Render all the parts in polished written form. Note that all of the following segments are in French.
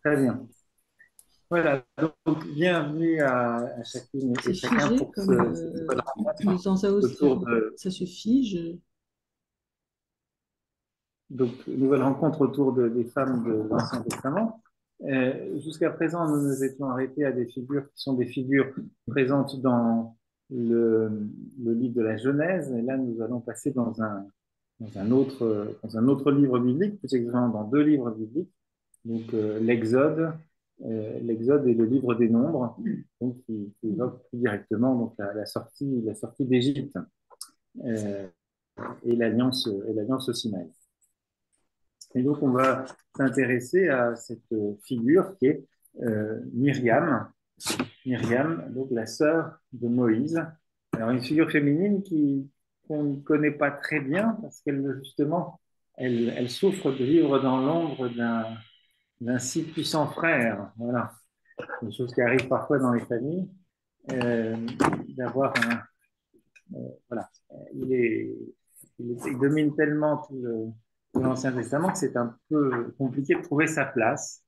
Très bien. Voilà, donc bienvenue à chacune et C'est chacun figé pour comme cette nouvelle de rencontre temps à autre, autour de, ça se fige. des femmes de l'Ancien Testament. Jusqu'à présent, nous nous étions arrêtés à des figures qui sont des figures présentes dans le livre de la Genèse, et là nous allons passer dans un autre livre biblique, plus exactement dans deux livres bibliques, donc l'Exode et le livre des Nombres, donc qui évoquent plus directement donc la sortie d'Égypte euh, et l'alliance au Sinaï. Et donc on va s'intéresser à cette figure qui est Myriam, Myriam, donc la sœur de Moïse. Alors une figure féminine qu'on ne connaît pas très bien parce qu'elle justement elle souffre de vivre dans l'ombre d'un si puissant frère. Voilà, une chose qui arrive parfois dans les familles, euh, d'avoir un voilà, il est, il domine tellement tout l'Ancien Testament que c'est un peu compliqué de trouver sa place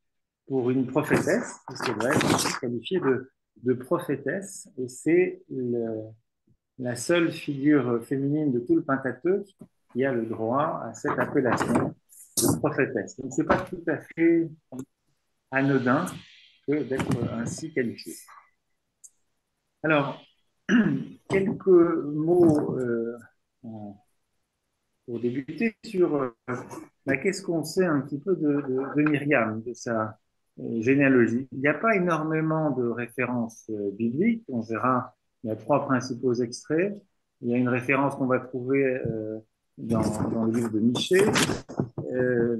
pour une prophétesse, puisqu'elle va être qualifiée de prophétesse, et c'est la seule figure féminine de tout le Pentateuque qui a le droit à cette appellation de prophétesse. Donc c'est pas tout à fait anodin que d'être ainsi qualifié. Alors, quelques mots pour débuter sur qu'est-ce qu'on sait un petit peu de Myriam, de sa généalogie. Il n'y a pas énormément de références bibliques. On verra, il y a trois principaux extraits. Il y a une référence qu'on va trouver dans le livre de Michée, euh,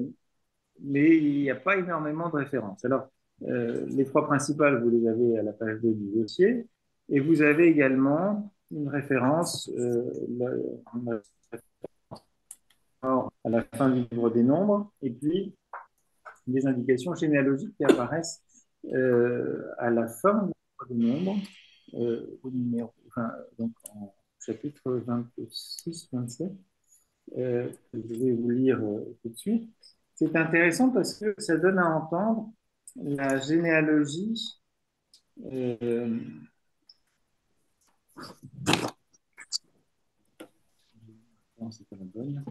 mais il n'y a pas énormément de références. Alors, les trois principales, vous les avez à la page 2 du dossier, et vous avez également une référence, à la fin du livre des Nombres, et puis des indications généalogiques qui apparaissent à la fin du livre des Nombres, au numéro, enfin, donc en chapitre 26, 27. Je vais vous lire tout de suite. C'est intéressant parce que ça donne à entendre la généalogie. Euh, non, c'est pas la bonne.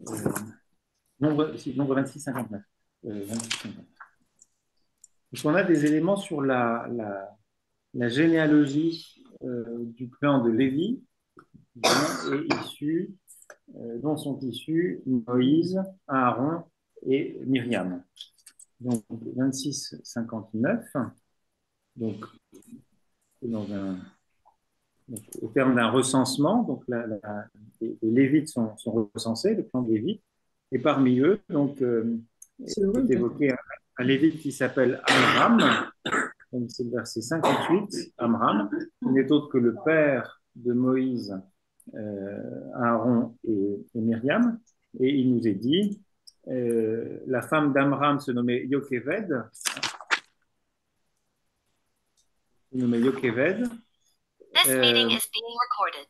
Euh, nombre 26, 59. 26, 59. Parce qu'on a des éléments sur la généalogie du clan de Lévi, dont sont issus Moïse, Aaron et Myriam. Donc 26-59, donc, au terme d'un recensement, donc les Lévites sont recensés, le clan de Lévites, et parmi eux, donc, C'est est horrible. évoqué un Lévite qui s'appelle Amram, donc c'est le verset 58, Amram, qui n'est autre que le père de Moïse, Aaron et Myriam, et il nous est dit, la femme d'Amram se nommait Yocheved. This meeting is being recorded.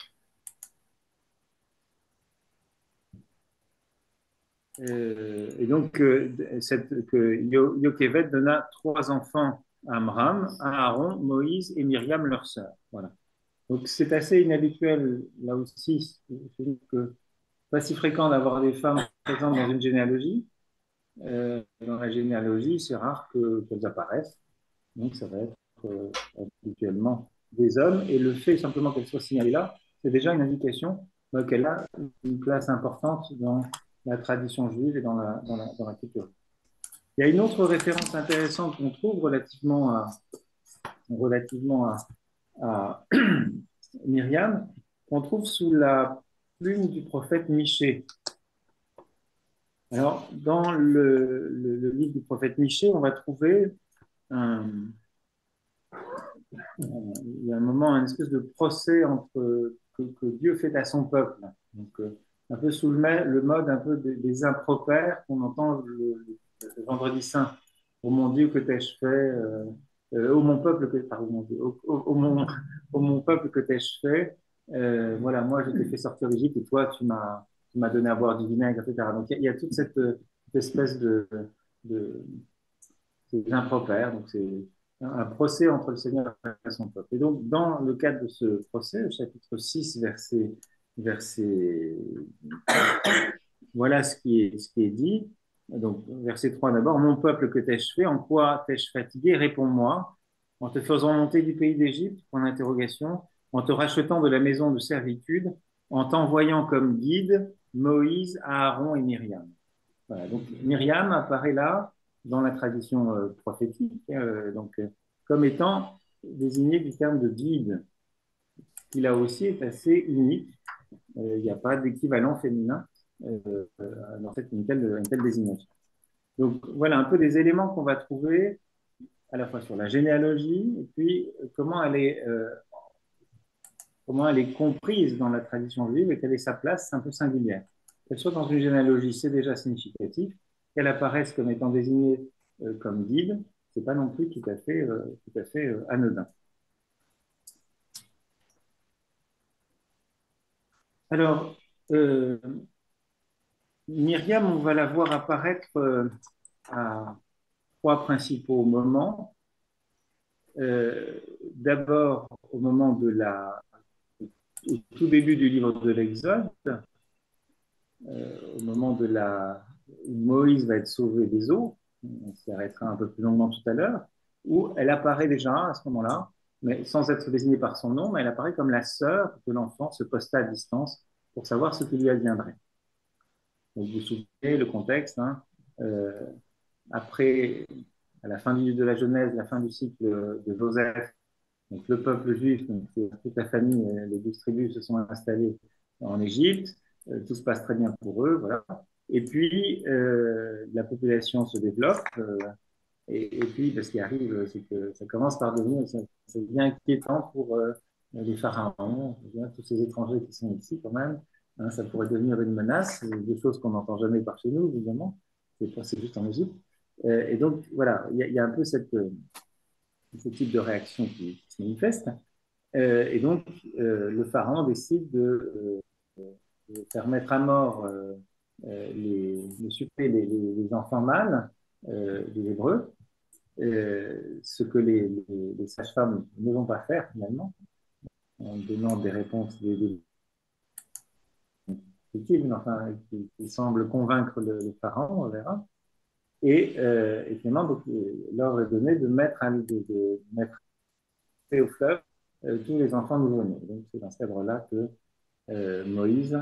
Et donc, Yocheved donna trois enfants à Amram, à Aaron, Moïse et Myriam, leur sœur. Voilà. Donc, c'est assez inhabituel, là aussi, que pas si fréquent d'avoir des femmes présentes dans une généalogie. Dans la généalogie, c'est rare qu'elles apparaissent. Donc, ça va être habituellement des hommes. Et le fait simplement qu'elles soient signalées là, c'est déjà une indication qu'elle a une place importante dans la tradition juive et dans la culture. Il y a une autre référence intéressante qu'on trouve relativement à Myriam, qu'on trouve sous la plume du prophète Michée. Alors, dans le livre du prophète Michée, on va trouver un, il y a un moment, une espèce de procès que Dieu fait à son peuple. Donc, un peu sous le mode un peu des impropères qu'on entend le vendredi saint. Ô mon Dieu, que t'ai-je fait ô mon peuple que pardon, mon Dieu, ô mon peuple que t'ai-je fait voilà, moi je t'ai fait sortir d'Égypte et toi tu m'as donné à boire du vinaigre, etc. Donc il y a toute cette espèce de c'est impropère, donc c'est un procès entre le Seigneur et son peuple. Et donc, dans le cadre de ce procès, au chapitre 6, verset voilà ce qui est dit. Donc, verset 3 d'abord. Mon peuple, que t'ai-je fait? En quoi t'ai-je fatigué? Réponds-moi. En te faisant monter du pays d'Égypte, point d'interrogation, en te rachetant de la maison de servitude, en t'envoyant comme guide Moïse, Aaron et Myriam. Voilà, donc Myriam apparaît là dans la tradition prophétique, comme étant désignée du terme de guide, qui là aussi est assez unique. Il n'y a pas d'équivalent féminin dans une telle désignation. Donc voilà un peu des éléments qu'on va trouver à la fois sur la généalogie et puis comment elle est comprise dans la tradition juive et quelle est sa place un peu singulière. Qu'elle soit dans une généalogie, c'est déjà significatif. Qu'elle apparaisse comme étant désignée comme guide, c'est pas non plus tout à fait anodin. Alors, Myriam, on va la voir apparaître à trois principaux moments. D'abord, au moment au tout début du livre de l'Exode, au moment où Moïse va être sauvé des eaux, on s'y arrêtera un peu plus longuement tout à l'heure, où elle apparaît déjà à ce moment-là, mais sans être désignée par son nom, mais elle apparaît comme la sœur de l'enfant se posta à distance pour savoir ce qui lui adviendrait. Donc, vous vous souvenez le contexte, hein, euh, après, à la fin de la Genèse, la fin du cycle de Joseph, donc le peuple juif, donc toute la famille, les 12 tribus se sont installés en Égypte, tout se passe très bien pour eux, voilà. Et puis, la population se développe, et puis, ce qui arrive, c'est que ça commence par devenir, c'est bien inquiétant pour les pharaons, tous ces étrangers qui sont ici quand même, hein, ça pourrait devenir une menace, des choses qu'on n'entend jamais par chez nous, évidemment, c'est juste en Égypte. Et donc, voilà, il y a un peu ce type de réaction qui se manifeste. Et donc, le pharaon décide de faire mettre à mort les enfants mâles des Hébreux, ce que les sages-femmes ne vont pas faire finalement, en donnant des réponses mais enfin, qui semblent convaincre le pharaon, on verra. Et finalement, donc, l'ordre est donné de mettre au fleuve tous les enfants nouveau-nés. Donc, c'est dans ce cadre-là que Moïse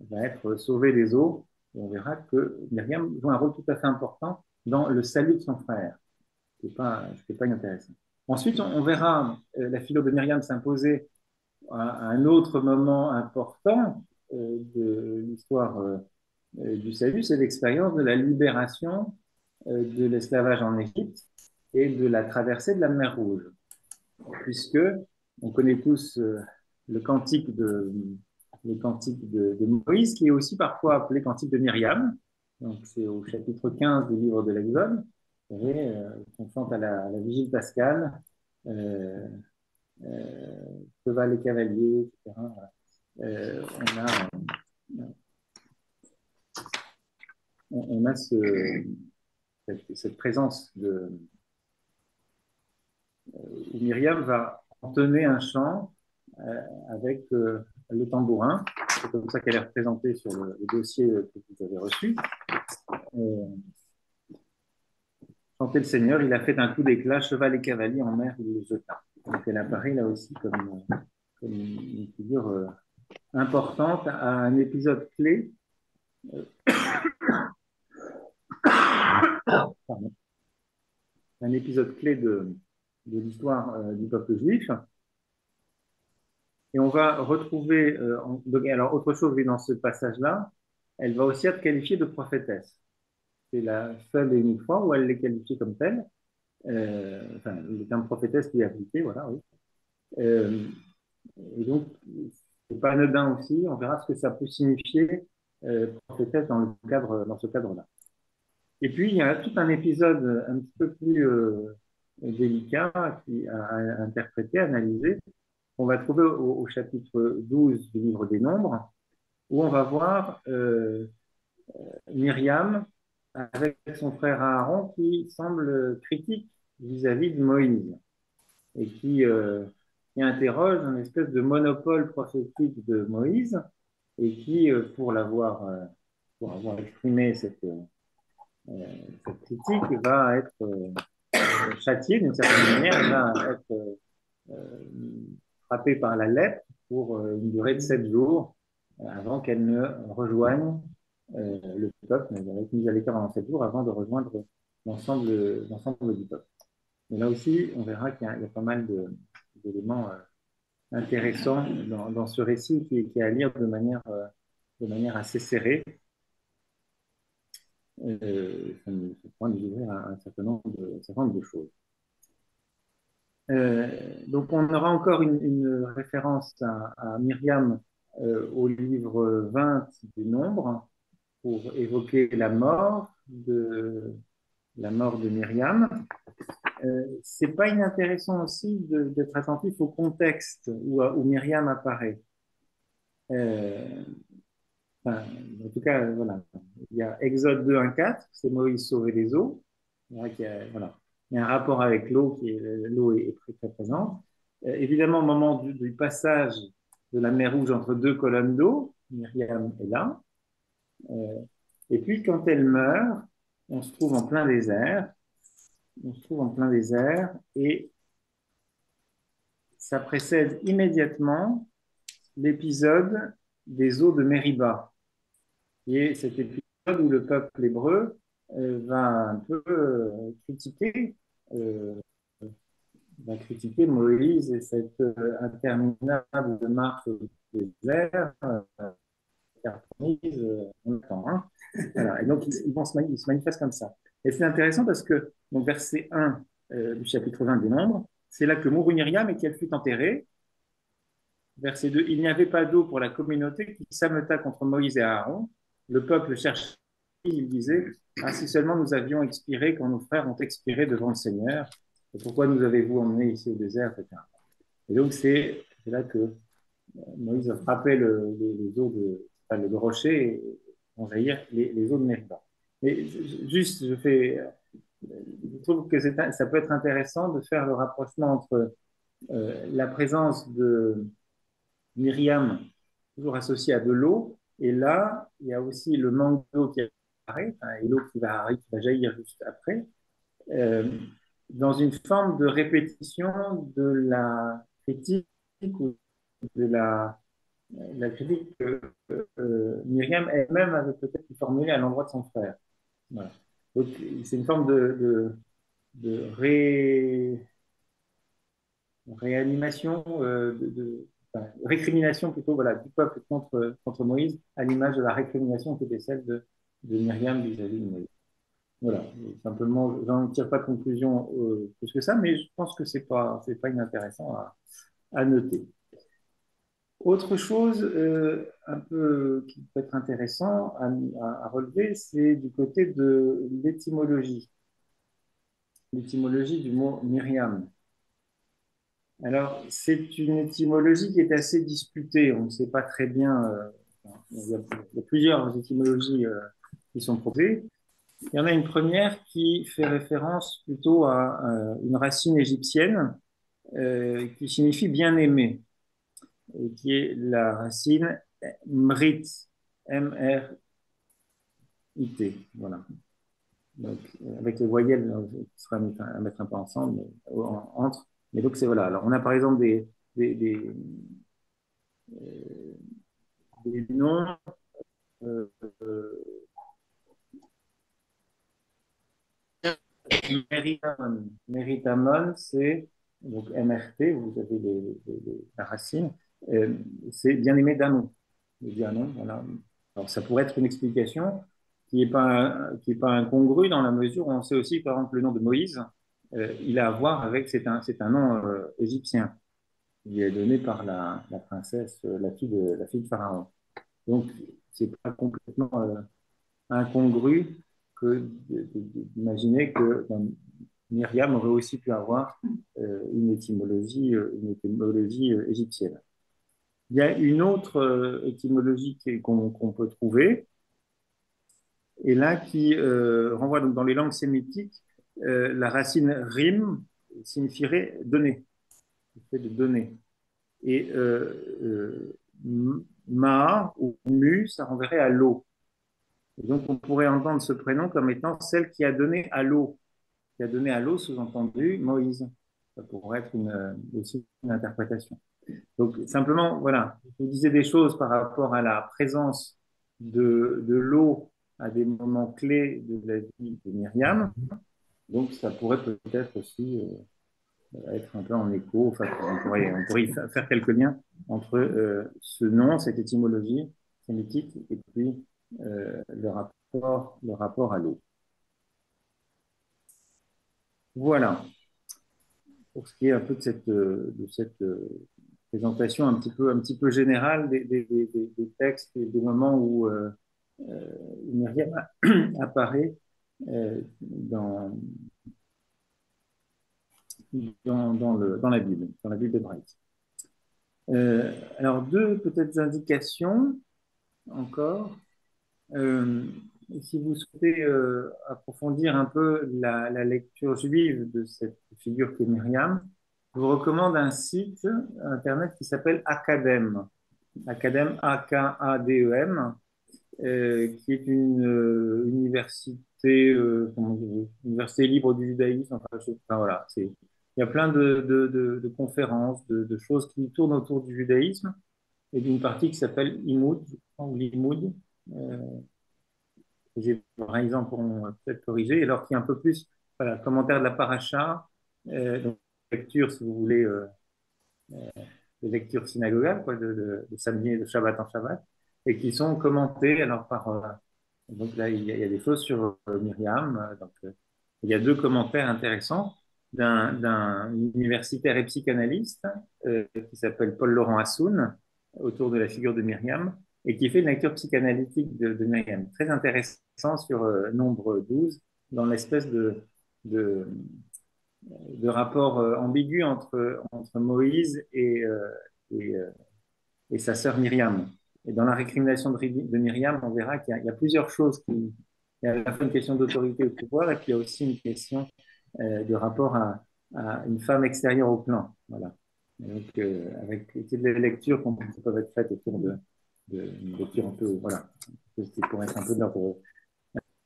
va être sauvé des eaux. Et on verra que Myriam joue un rôle tout à fait important dans le salut de son frère. Ce n'est pas inintéressant. Ensuite, on verra la philo de Myriam s'imposer à un autre moment important de l'histoire du salut, c'est l'expérience de la libération de l'esclavage en Égypte et de la traversée de la mer Rouge. Puisque on connaît tous le cantique de Moïse, qui est aussi parfois appelé cantique de Myriam. Donc, c'est au chapitre 15 du livre de l'Exode. Vous savez, on chante à la vigile pascale, euh, cheval et cavalier, etc. On a cette présence où Myriam va entonner un chant avec le tambourin. C'est comme ça qu'elle est représentée sur le dossier que vous avez reçu. Chanter le Seigneur, il a fait un coup d'éclat, cheval et cavalier en mer, il les jeta. Donc elle apparaît là aussi comme une figure importante à un épisode clé. Pardon, un épisode clé de l'histoire du peuple juif. Et on va retrouver, alors autre chose dans ce passage-là, elle va aussi être qualifiée de prophétesse. C'est la seule et unique fois où elle est qualifiée comme telle. Enfin, le terme prophétesse lui est appliqué, voilà, oui. Et donc, c'est pas anodin aussi, on verra ce que ça peut signifier prophétesse dans ce cadre-là. Et puis, il y a tout un épisode un petit peu plus délicat à interpréter, à analyser, qu'on va trouver au chapitre 12 du livre des Nombres, où on va voir Myriam avec son frère Aaron qui semble critique vis-à-vis de Moïse et qui interroge une espèce de monopole prophétique de Moïse et qui, pour avoir exprimé cette critique, va être châtié d'une certaine manière, va être frappé par la lèpre pour une durée de 7 jours avant qu'elle ne rejoigne le peuple. Elle va être mise à l'écart pendant 7 jours avant de rejoindre l'ensemble du peuple. Mais là aussi, on verra qu'il y a pas mal d'éléments intéressants dans ce récit qui est à lire de manière assez serrée. Ça nous permet de découvrir un certain nombre de choses. Donc on aura encore une référence à Myriam au livre 20 du Nombre pour évoquer la mort de Myriam. C'est pas inintéressant aussi d'être attentif au contexte où Myriam apparaît. Enfin, en tout cas, voilà. Il y a Exode 2, 1, 4, c'est Moïse sauver les eaux. Voilà. Il y a un rapport avec l'eau, l'eau est très, très présente. Évidemment, au moment du passage de la mer Rouge entre deux colonnes d'eau, Myriam est là. Euh, et puis, quand elle meurt, on se trouve en plein désert. On se trouve en plein désert et ça précède immédiatement l'épisode des eaux de Mériba, qui est cet épisode où le peuple hébreu va un peu euh, Moïse et cette interminable marche au désert, promise, on attend, hein. Voilà. Et donc, ils se manifestent comme ça. Et c'est intéressant parce que, donc, verset 1 du chapitre 20 des Nombres, c'est là que mourut Myriam et qu'elle fut enterrée. Verset 2, il n'y avait pas d'eau pour la communauté qui s'ameuta contre Moïse et Aaron. Le peuple cherchait, il disait, ah, si seulement nous avions expiré quand nos frères ont expiré devant le Seigneur, et pourquoi nous avez-vous emmenés ici au désert, etc. Et donc, c'est là que Moïse a frappé les eaux enfin, le rocher et vont jaillir les eaux de Mériba. Mais juste, je trouve que ça peut être intéressant de faire le rapprochement entre la présence de Myriam, toujours associée à de l'eau, et là, il y a aussi le manque d'eau qui apparaît, hein, et l'eau qui va jaillir juste après, euh, dans une forme de répétition de la critique ou de la critique que Myriam elle-même avait peut-être formulée à l'endroit de son frère. Voilà. Donc, c'est une forme de réanimation, enfin, récrimination plutôt, voilà, du peuple contre Moïse, à l'image de la récrimination qui était celle de Myriam vis-à-vis de Moïse. Voilà, simplement, j'en tire pas de conclusion plus que ça, mais je pense que c'est pas inintéressant à noter. Autre chose un peu qui peut être intéressant à relever, c'est du côté de l'étymologie du mot Myriam. Alors, c'est une étymologie qui est assez disputée, on ne sait pas très bien, il y a plusieurs étymologies qui sont proposées. Il y en a une première qui fait référence plutôt à une racine égyptienne qui signifie bien-aimé, et qui est la racine Mrit, M-R-I-T. Voilà. Donc, avec les voyelles, il sera à mettre un peu ensemble, entre. Mais donc, c'est voilà. Alors, on a par exemple euh, des noms. Euh, Méritamon, c'est donc MRT, vous avez la racine, c'est bien aimé d'Amon. Voilà. Alors, ça pourrait être une explication qui est pas incongrue dans la mesure où on sait aussi, par exemple, le nom de Moïse, il a à voir avec, c'est un nom égyptien. Il est donné par la princesse, la fille de Pharaon. Donc, c'est pas complètement incongru d'imaginer que Myriam aurait aussi pu avoir une étymologie égyptienne. Il y a une autre étymologie qu'on peut trouver, et là qui renvoie donc dans les langues sémitiques, la racine rim signifierait donner, le fait de donner. Et ma ou mu, ça renverrait à l'eau. Et donc on pourrait entendre ce prénom comme étant celle qui a donné à l'eau. Qui a donné à l'eau, sous-entendu Moïse. Ça pourrait être aussi une interprétation. Donc simplement, voilà, je vous disais des choses par rapport à la présence de l'eau à des moments clés de la vie de Myriam. Donc ça pourrait peut-être aussi être un peu en écho. Enfin, on pourrait y faire quelques liens entre ce nom, cette étymologie sémitique, et puis le rapport à l'eau. Voilà, pour ce qui est un peu de cette présentation un petit peu générale des textes et des moments où Myriam apparaît dans, dans la Bible hébraïque. Alors, deux peut-être indications encore. Si vous souhaitez approfondir un peu la lecture juive de cette figure qu'est Myriam, je vous recommande un site internet qui s'appelle Academ. Academ, A-K-A-D-E-M, qui est une université, université libre du judaïsme. Enfin, voilà, il y a plein de conférences, de choses qui tournent autour du judaïsme, et d'une partie qui s'appelle Imoud, ou Limoud, euh, les Hébraïsants pourront peut-être corriger, alors qui est un peu plus, voilà, commentaire de la paracha, donc lecture, si vous voulez, des lectures synagogales, quoi, de samedi et de Shabbat en Shabbat, et qui sont commentées alors par. Donc là, il y a des choses sur Myriam. Donc, il y a deux commentaires intéressants d'un universitaire et psychanalyste qui s'appelle Paul-Laurent Assoun autour de la figure de Myriam et qui fait une lecture psychanalytique de Myriam. Très intéressant sur Nombre 12 dans l'espèce de, de rapport ambigu entre Moïse et, euh, et sa sœur Myriam. Et dans la récrimination de Myriam, on verra qu'il y a plusieurs choses. Il y a à la fois une question d'autorité au pouvoir et puis il y a aussi une question de rapport à une femme extérieure au clan. Voilà. Et donc, avec toutes les lectures qui peuvent être faites autour de lectures un peu, voilà, qui pourraient être un peu d'ordre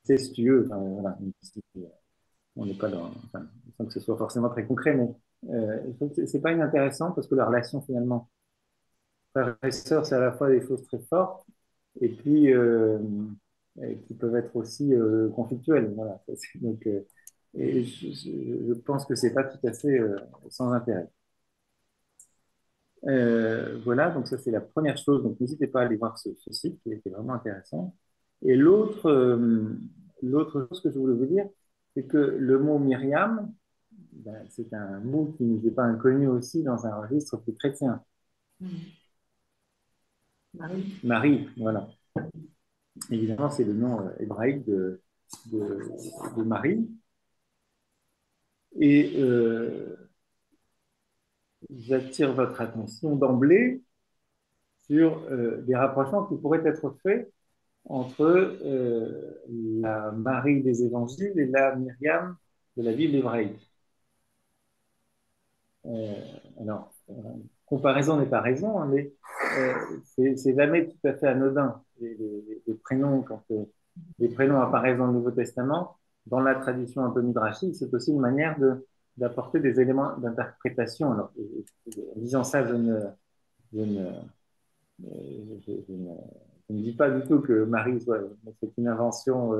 testueux. Enfin, voilà, on n'est pas dans, enfin, sans que ce soit forcément très concret, mais c'est pas inintéressant parce que la relation finalement frères et sœurs, c'est à la fois des choses très fortes et puis et qui peuvent être aussi conflictuelles. Voilà. Donc, et je pense que c'est pas tout à fait sans intérêt. Voilà, donc ça c'est la première chose. Donc n'hésitez pas à aller voir ce site qui est vraiment intéressant. Et l'autre chose que je voulais vous dire, c'est que le mot Myriam, ben, c'est un mot qui nous est pas inconnu aussi dans un registre plus chrétien. Marie. Marie, voilà. Évidemment, c'est le nom hébraïque de, de Marie. Et j'attire votre attention d'emblée sur des rapprochements qui pourraient être faits entre la Marie des évangiles et la Myriam de la Bible hébraïque. Euh, alors, comparaison n'est pas raison, hein, mais c'est jamais tout à fait anodin. Les prénoms, quand les prénoms apparaissent dans le Nouveau Testament, dans la tradition un peu midrashique, c'est aussi une manière d'apporter des éléments d'interprétation. Alors, en disant ça, je ne, je ne dis pas du tout que Marie c'est une invention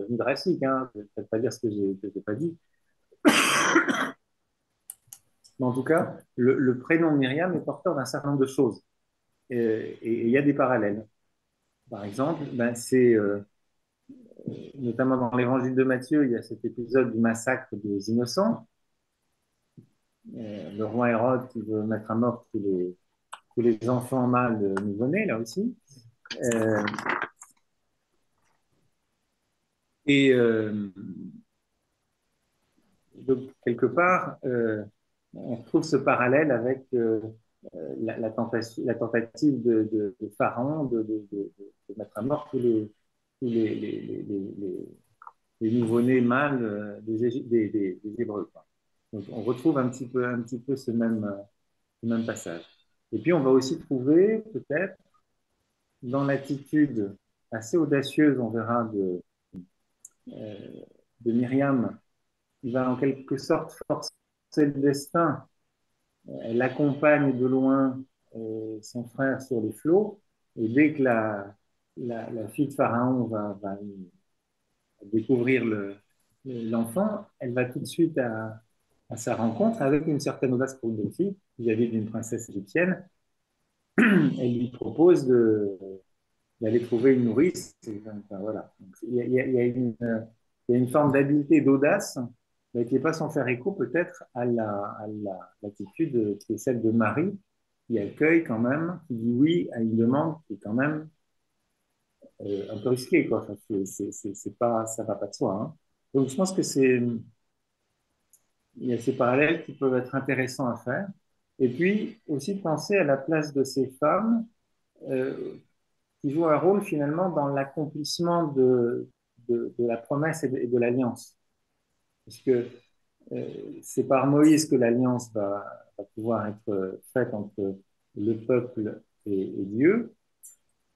midrashique. Hein. Je ne vais pas dire ce que je n'ai pas dit. Mais en tout cas, le prénom Myriam est porteur d'un certain nombre de choses. Et il y a des parallèles. Par exemple, ben, c'est notamment dans l'évangile de Matthieu, il y a cet épisode du massacre des innocents. Le roi Hérode qui veut mettre à mort tous les enfants mâles nouveau-nés, là aussi. Euh, et donc, quelque part, on trouve ce parallèle avec la tentative de Pharaon de mettre à mort les nouveau-nés mâles des Hébreux, quoi. Donc, on retrouve un petit peu ce même passage. Et puis, on va aussi trouver, peut-être, dans l'attitude assez audacieuse, on verra, euh, de Myriam, il va en quelque sorte forcer le destin. Elle accompagne de loin son frère sur les flots, et dès que la fille de Pharaon va découvrir l'enfant, elle va tout de suite à sa rencontre avec une certaine audace pour une jeune fille vis-à-vis d'une princesse égyptienne. Elle lui propose d'aller trouver une nourrice. Enfin, voilà. Donc, il y a une forme d'habileté, d'audace, mais qui n'est pas sans faire écho peut-être à l'attitude qui est celle de Marie, qui accueille quand même, qui dit oui à une demande qui est quand même un peu risquée, quoi. Enfin, c'est pas, ça va pas de soi, hein. Donc je pense que il y a ces parallèles qui peuvent être intéressants à faire. Et puis aussi penser à la place de ces femmes euh, qui jouent un rôle finalement dans l'accomplissement de la promesse et de l'alliance. Parce que c'est par Moïse que l'alliance va pouvoir être faite entre le peuple et Dieu.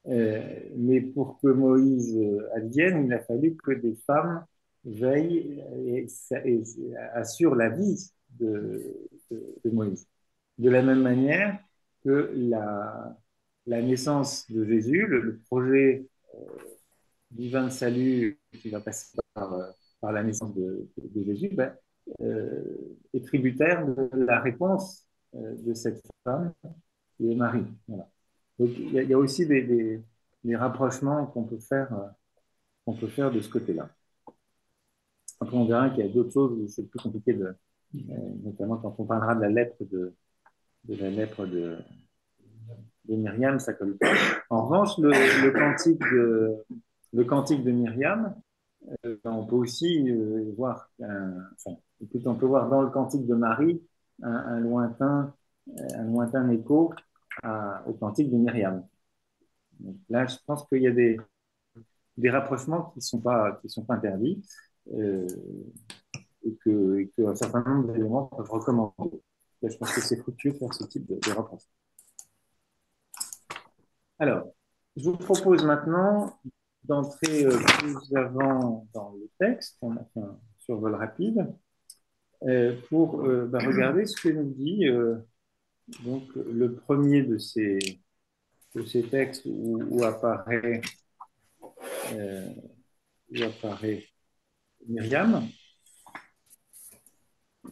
Mais pour que Moïse advienne, il a fallu que des femmes veillent et assurent la vie de Moïse. De la même manière que la naissance de Jésus, le projet divin de salut qui va passer par la naissance de Jésus, ben, est tributaire de la réponse de cette femme qui est Marie. Voilà. Donc il y a aussi des rapprochements qu'on peut faire de ce côté-là. Après, on verra qu'il y a d'autres choses où c'est plus compliqué, notamment quand on parlera de la lèpre de Myriam, ça colle pas. En revanche, le cantique de Myriam, on peut aussi voir, enfin, écoute, on peut voir dans le cantique de Marie un lointain écho au cantique de Myriam. Donc là, je pense qu'il y a des rapprochements qui sont pas interdits euh, et qu'un certain nombre d'éléments peuvent recommander. Là, je pense que c'est fructueux de faire ce type de rapprochement. Alors, je vous propose maintenant d'entrer plus avant dans le texte. On a fait un survol rapide pour regarder ce que nous dit donc, le premier de ces textes où euh, apparaît Myriam.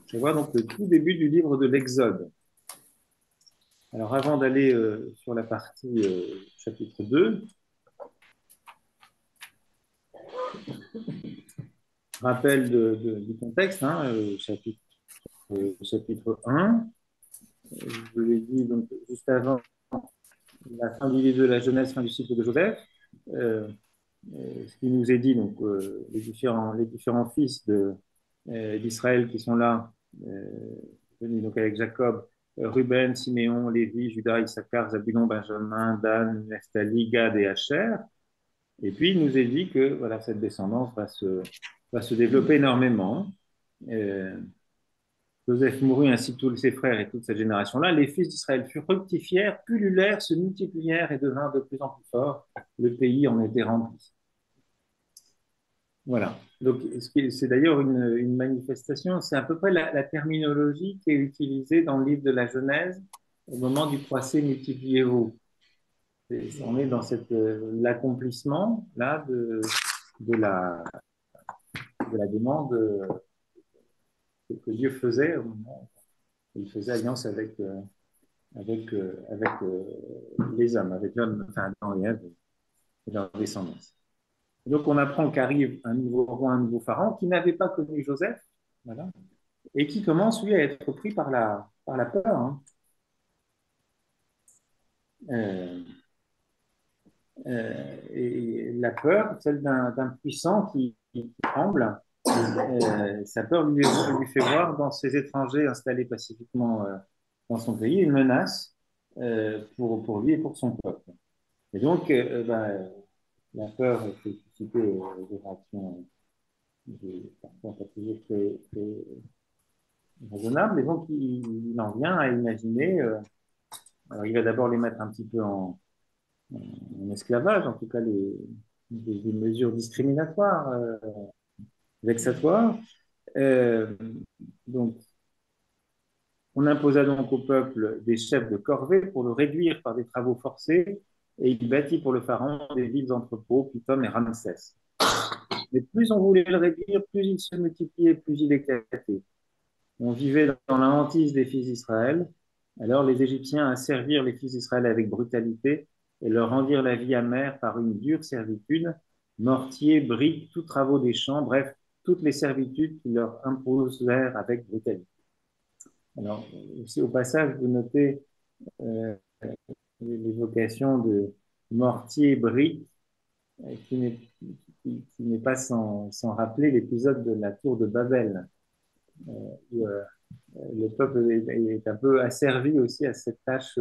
Je vois donc le tout début du livre de l'Exode. Alors, avant d'aller sur la partie chapitre 2, rappel du contexte, hein, chapitre 1. Je vous l'ai dit donc, juste avant la fin du livre de la Genèse, fin du cycle de Joseph. Euh, ce qui nous est dit, donc, les différents fils d'Israël qui sont là, venus donc avec Jacob, Ruben, Siméon, Lévi, Judas, Issachar, Zabulon, Benjamin, Dan, Nephtali, Gad et Asher. Et puis, il nous est dit que voilà, cette descendance va se développer énormément. Euh, Joseph mourut ainsi que tous ses frères et toute cette génération-là. Les fils d'Israël furent fructifièrent, pullulèrent, se multiplièrent et devinrent de plus en plus forts. Le pays en était rempli. Voilà. Donc, c'est d'ailleurs une manifestation, c'est à peu près la terminologie qui est utilisée dans le livre de la Genèse au moment du croisé multipliez-vous. On est dans l'accomplissement là de la, de la demande que Dieu faisait au moment où il faisait alliance avec les hommes, avec l'homme, enfin Adam et Ève et leur descendance. Donc on apprend qu'arrive un nouveau roi, un nouveau pharaon qui n'avait pas connu Joseph, voilà, et qui commence lui à être pris par la peur. Hein. Euh, et la peur, celle d'un puissant qui tremble, sa peur lui fait voir dans ces étrangers installés pacifiquement dans son pays une menace pour lui et pour son peuple. Et donc, la peur fait susciter des réactions parfois pas toujours très raisonnables. Et donc, il en vient à imaginer, alors il va d'abord les mettre un petit peu en esclavage, en tout cas des mesures discriminatoires, vexatoires. Euh, donc, on imposa donc au peuple des chefs de corvée pour le réduire par des travaux forcés, et il bâtit pour le pharaon des villes entrepôts, Pithom et Ramsès. Mais plus on voulait le réduire, plus il se multipliait, plus il éclatait. On vivait dans la hantise des fils d'Israël. Alors les Égyptiens asservirent les fils d'Israël avec brutalité et leur rendirent la vie amère par une dure servitude, mortier, briques, tous travaux des champs, bref, toutes les servitudes qui leur imposèrent avec brutalité. Alors, aussi au passage, vous notez euh, l'évocation de mortier, briques, qui n'est pas sans rappeler l'épisode de la tour de Babel, où le peuple est un peu asservi aussi à cette tâche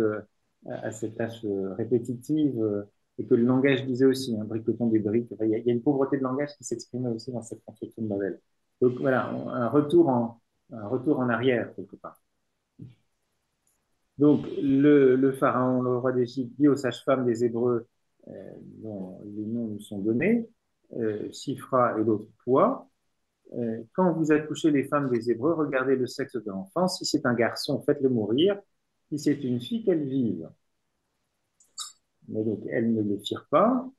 répétitive, et que le langage disait aussi, hein, briquetons des briques. Enfin, il y a une pauvreté de langage qui s'exprimait aussi dans cette construction de Babel. Donc voilà, un retour en arrière quelque part. Donc le pharaon, le roi d'Égypte, dit aux sages-femmes des Hébreux, dont les noms nous sont donnés, Shifra et l'autre Poids, quand vous accouchez les femmes des Hébreux, regardez le sexe de l'enfant. Si c'est un garçon, faites-le mourir. Si c'est une fille, qu'elle vive. Mais donc, elles ne le firent pas.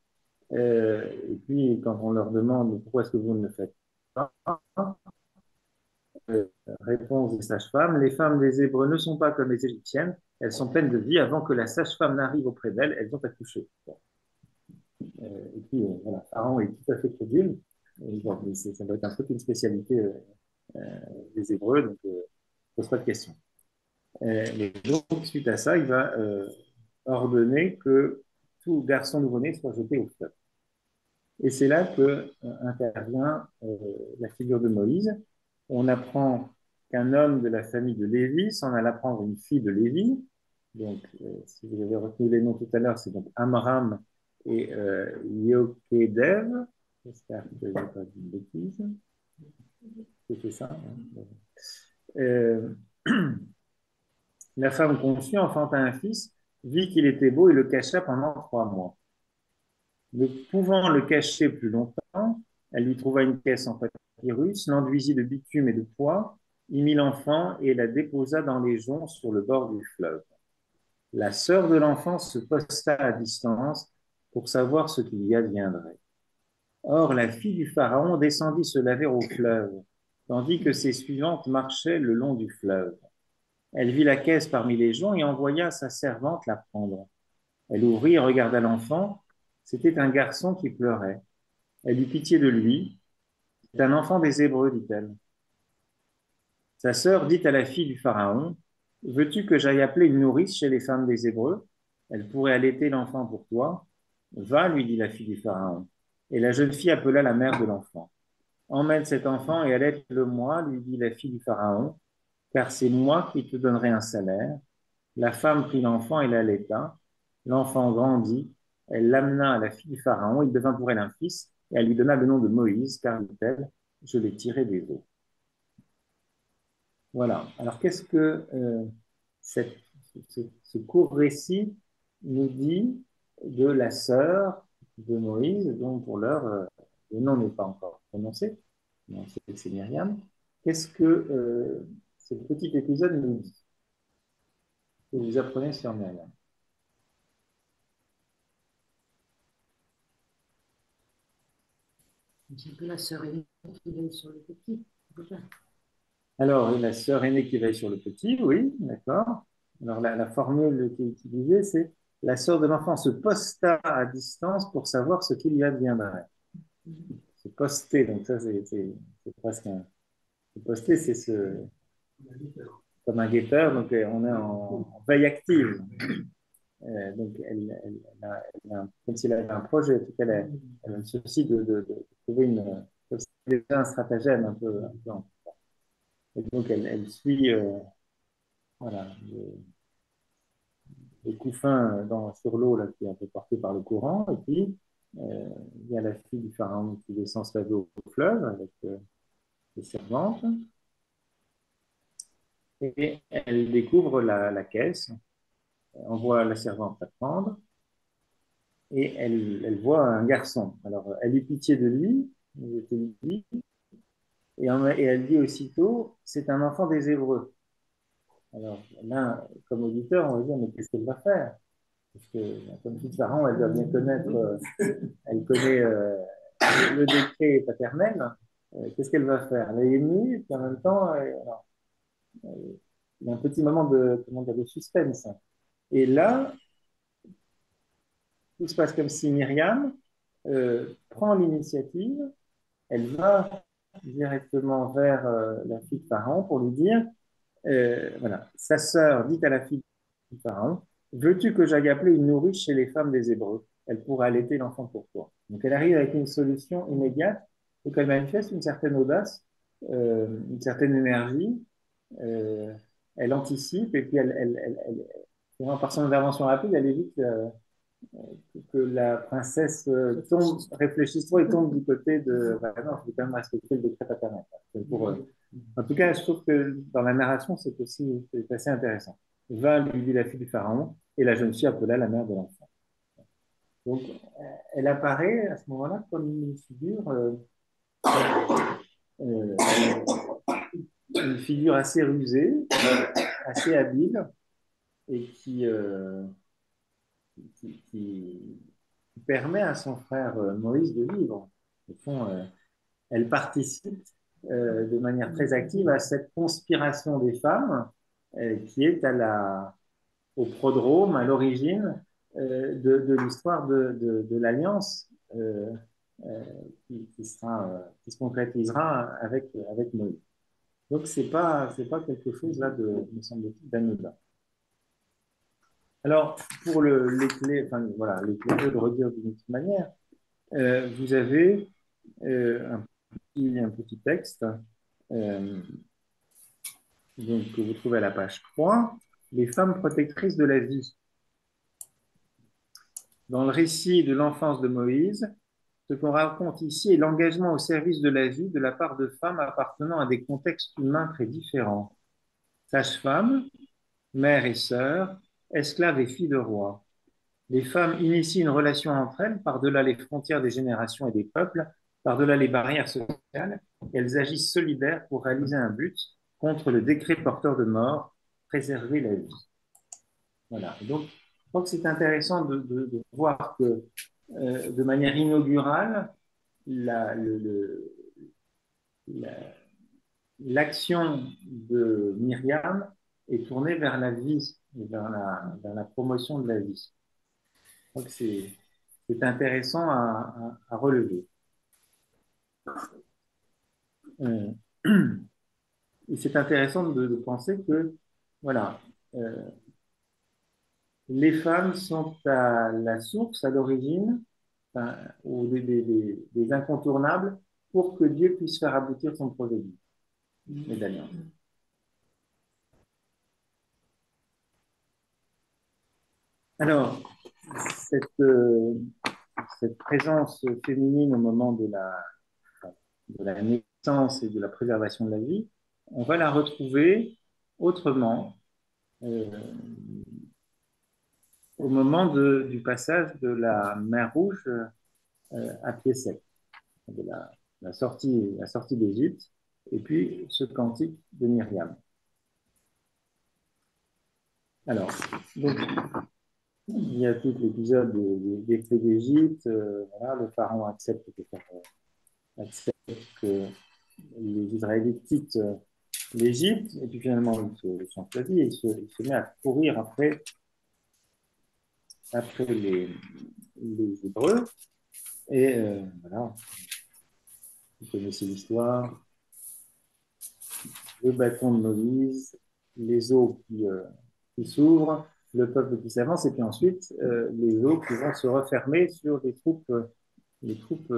Et puis, quand on leur demande pourquoi est-ce que vous ne le faites pas, euh, réponse des sages-femmes, les femmes des Hébreux ne sont pas comme les Égyptiennes. Elles sont pleines de vie. Avant que la sage-femme n'arrive auprès d'elles, elles ont accouché. Bon. Et puis, voilà, Pharaon est tout à fait crédule. Bon, ça doit être un peu une spécialité des Hébreux, donc pose pas de questions. Et donc, suite à ça, il va ordonner que tout garçon nouveau-né soit jeté au fleuve. Et c'est là que intervient la figure de Moïse. On apprend qu'un homme de la famille de Lévi s'en alla prendre une fille de Lévi. Donc, si vous avez retenu les noms tout à l'heure, c'est donc Amram et Yokedev. J'espère que je n'ai pas dit une bêtise. C'était ça. Hein. La femme conçut, enfanta un fils, vit qu'il était beau et le cacha pendant 3 mois. Ne pouvant le cacher plus longtemps, elle lui trouva une caisse en papyrus, l'enduisit de bitume et de pois, y mit l'enfant et la déposa dans les joncs sur le bord du fleuve. La sœur de l'enfant se posta à distance pour savoir ce qu'il y adviendrait. Or, la fille du pharaon descendit se laver au fleuve, tandis que ses suivantes marchaient le long du fleuve. Elle vit la caisse parmi les joncs et envoya sa servante la prendre. Elle ouvrit et regarda l'enfant. C'était un garçon qui pleurait. Elle eut pitié de lui. C'est un enfant des Hébreux, dit-elle. Sa sœur dit à la fille du Pharaon, veux-tu que j'aille appeler une nourrice chez les femmes des Hébreux? Elle pourrait allaiter l'enfant pour toi. Va, lui dit la fille du Pharaon. Et la jeune fille appela la mère de l'enfant. Emmène cet enfant et allaite-le-moi, lui dit la fille du Pharaon, car c'est moi qui te donnerai un salaire. La femme prit l'enfant et l'allaita. L'enfant grandit. Elle l'amena à la fille du Pharaon. Il devint pour elle un fils et elle lui donna le nom de Moïse, car, dit-elle, je l'ai tiré des eaux. Voilà. Alors, qu'est-ce que ce court récit nous dit de la sœur de Moïse, dont pour l'heure, le nom n'est pas encore prononcé, mais on sait que c'est Myriam. Qu'est-ce que ce petit épisode nous dit? Que vous apprenez sur Myriam? C'est un peu la sœur aînée qui veille sur le petit. Déjà. Alors, la sœur aînée qui veille sur le petit, oui, d'accord. Alors, la formule qui est utilisée, c'est la sœur de l'enfant se posta à distance pour savoir ce qu'il y adviendrait. Se poster, donc ça, c'est presque un. Se poster, c'est comme un guetteur, donc on est en veille active. Donc, comme s'il avait un projet, en tout cas, elle a le souci de trouver un stratagème un peu et donc, elle suit voilà, le couffin sur l'eau là, qui est un peu porté par le courant, et puis Il y a la fille du pharaon qui descend se laver au fleuve avec les servantes. Et elle découvre la caisse, envoie la servante la prendre, et elle voit un garçon. Alors, elle eut pitié de lui, il était dit, et elle dit aussitôt, c'est un enfant des Hébreux. Alors là, comme auditeur, on va dire, mais qu'est-ce qu'elle va faire? Parce que, comme toute Pharaon, elle doit bien connaître, elle connaît le décret paternel. Qu'est-ce qu'elle va faire? Elle est émue, puis en même temps, alors, il y a un petit moment de, comment dire, de suspense. Et là, tout se passe comme si Myriam prend l'initiative, elle va directement vers la fille de Pharaon pour lui dire, voilà, sa sœur dit à la fille de Pharaon, veux-tu que j'aille appeler une nourrice chez les femmes des Hébreux? Elle pourra allaiter l'enfant pour toi. Donc elle arrive avec une solution immédiate, donc elle manifeste une certaine audace, une certaine énergie, euh, elle anticipe et puis par son intervention rapide, elle évite que la princesse tombe, réfléchisse trop et tombe du côté de bah non, je vais quand même respecter le décret paternel. Pour, en tout cas, je trouve que dans la narration, c'est assez intéressant. Va, lui dit la fille du pharaon, et la jeune fille appela la mère de l'enfant. Donc, elle apparaît à ce moment-là comme euh, une figure assez rusée, assez habile, et qui permet à son frère Moïse de vivre. Au fond, elle participe de manière très active à cette conspiration des femmes qui est au prodrome, à l'origine de l'histoire de l'alliance euh, qui se concrétisera avec Moïse. Donc, c'est pas quelque chose là me semble-t-il, d'anodin. Alors, pour enfin, voilà, l'éclairage de redire d'une autre manière, vous avez un petit texte euh, donc, que vous trouvez à la page 3, les femmes protectrices de la vie. Dans le récit de l'enfance de Moïse, ce qu'on raconte ici est l'engagement au service de la vie de la part de femmes appartenant à des contextes humains très différents. Sages-femmes, mères et sœurs, esclaves et filles de rois. Les femmes initient une relation entre elles par-delà les frontières des générations et des peuples, par-delà les barrières sociales, et elles agissent solidaires pour réaliser un but contre le décret porteur de mort, préserver la vie. Voilà. Donc, je crois que c'est intéressant de voir que, de manière inaugurale, la, le, la, l'action de Myriam est tournée vers la vie, vers la promotion de la vie. Donc, c'est intéressant à relever. Euh, et c'est intéressant de penser que, voilà, euh, les femmes sont à la source, à l'origine, enfin, ou des incontournables pour que Dieu puisse faire aboutir son projet de vie, les alliances. Alors, cette, euh, cette présence féminine au moment de la naissance et de la préservation de la vie, on va la retrouver autrement au moment du passage de la mer Rouge à pied sec, de la sortie d'Égypte, et puis ce cantique de Myriam. Alors, donc, il y a tout l'épisode des feux d'Égypte, voilà, le pharaon accepte que les Israélites quittent l'Égypte, et puis finalement ils sont choisis et il se met à courir après les Hébreux, et voilà, vous connaissez l'histoire, le bâton de Moïse, les eaux qui s'ouvrent, le peuple qui s'avance, et puis ensuite les eaux qui vont se refermer sur les troupes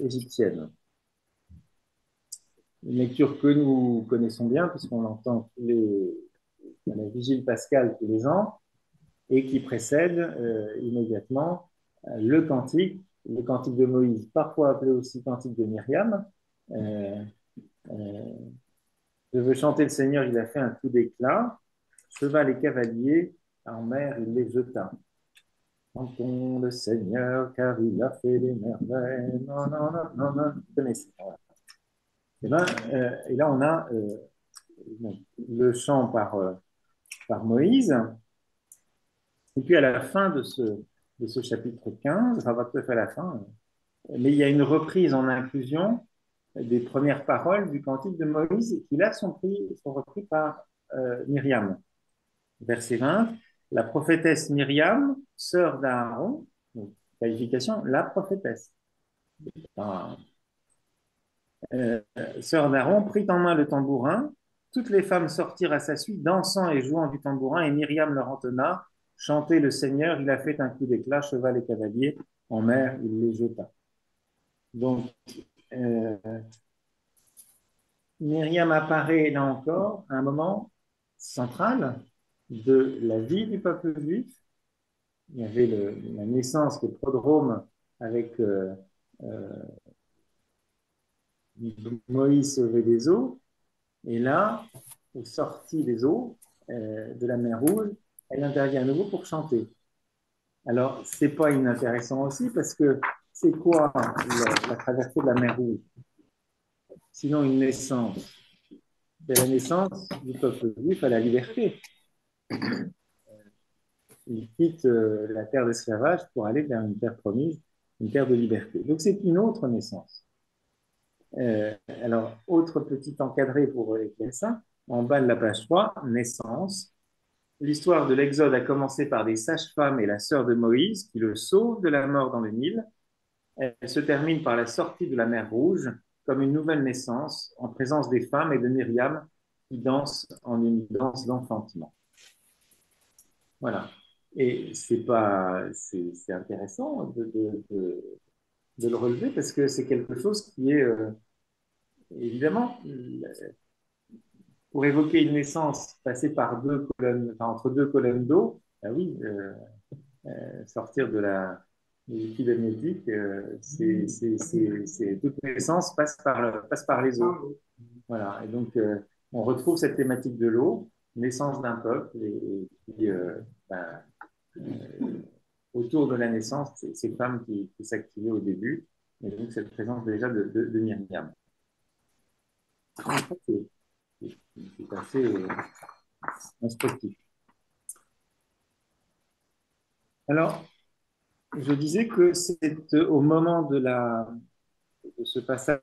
égyptiennes. Une lecture que nous connaissons bien, puisqu'on l'entend à la vigile pascale tous les ans, et qui précède immédiatement le cantique le cantique de Moïse, parfois appelé aussi cantique de Myriam. Euh, euh, je veux chanter le Seigneur, il a fait un coup d'éclat. Cheval et cavalier, en mer, il les jeta. Chantons le Seigneur, car il a fait des merveilles. Non, non, non, non, non. Vous connaissez. Voilà. Et là, on a le chant par Moïse. Et puis, à la fin de ce chapitre 15, enfin, pas tout à fait à la fin, mais il y a une reprise en inclusion des premières paroles du cantique de Moïse qui, là, sont repris par Myriam. Verset 20, la prophétesse Myriam, sœur d'Aaron, donc, qualification, la prophétesse. Enfin, sœur d'Aaron, prit en main le tambourin. Toutes les femmes sortirent à sa suite, dansant et jouant du tambourin, et Myriam leur entonna, chantez le Seigneur, il a fait un coup d'éclat, cheval et cavalier, en mer, il les jeta. Donc, euh, Myriam apparaît là encore à un moment central de la vie du peuple juif. Il y avait la naissance, le prodrome avec euh, Moïse sauvé des eaux. Et là, au sorti des eaux de la mer Rouge, elle intervient à nouveau pour chanter. Alors, c'est pas inintéressant aussi parce que c'est quoi la traversée de la mer Rouge? Sinon une naissance. C'est la naissance du peuple juif à la liberté. Il quitte la terre d'esclavage pour aller vers une terre promise, une terre de liberté. Donc c'est une autre naissance. Alors, autre petit encadré pour écrire ça, en bas de la page 3, naissance. L'histoire de l'Exode a commencé par des sages-femmes et la sœur de Moïse qui le sauvent de la mort dans le Nil. Elle se termine par la sortie de la mer Rouge comme une nouvelle naissance en présence des femmes et de Myriam qui danse en une danse d'enfantement. Voilà. Et c'est intéressant de le relever parce que c'est quelque chose qui est évidemment pour évoquer une naissance passée par deux colonnes, enfin, entre deux colonnes d'eau. Ben oui, sortir du liquide amniotique, toute naissance passe par les eaux. Voilà. Et donc, on retrouve cette thématique de l'eau, naissance d'un peuple, et puis, ben, euh, autour de la naissance, ces femmes qui s'activaient au début, et donc cette présence déjà de Myriam. En fait, c'est assez instructif. Alors, je disais que c'est au moment de ce passage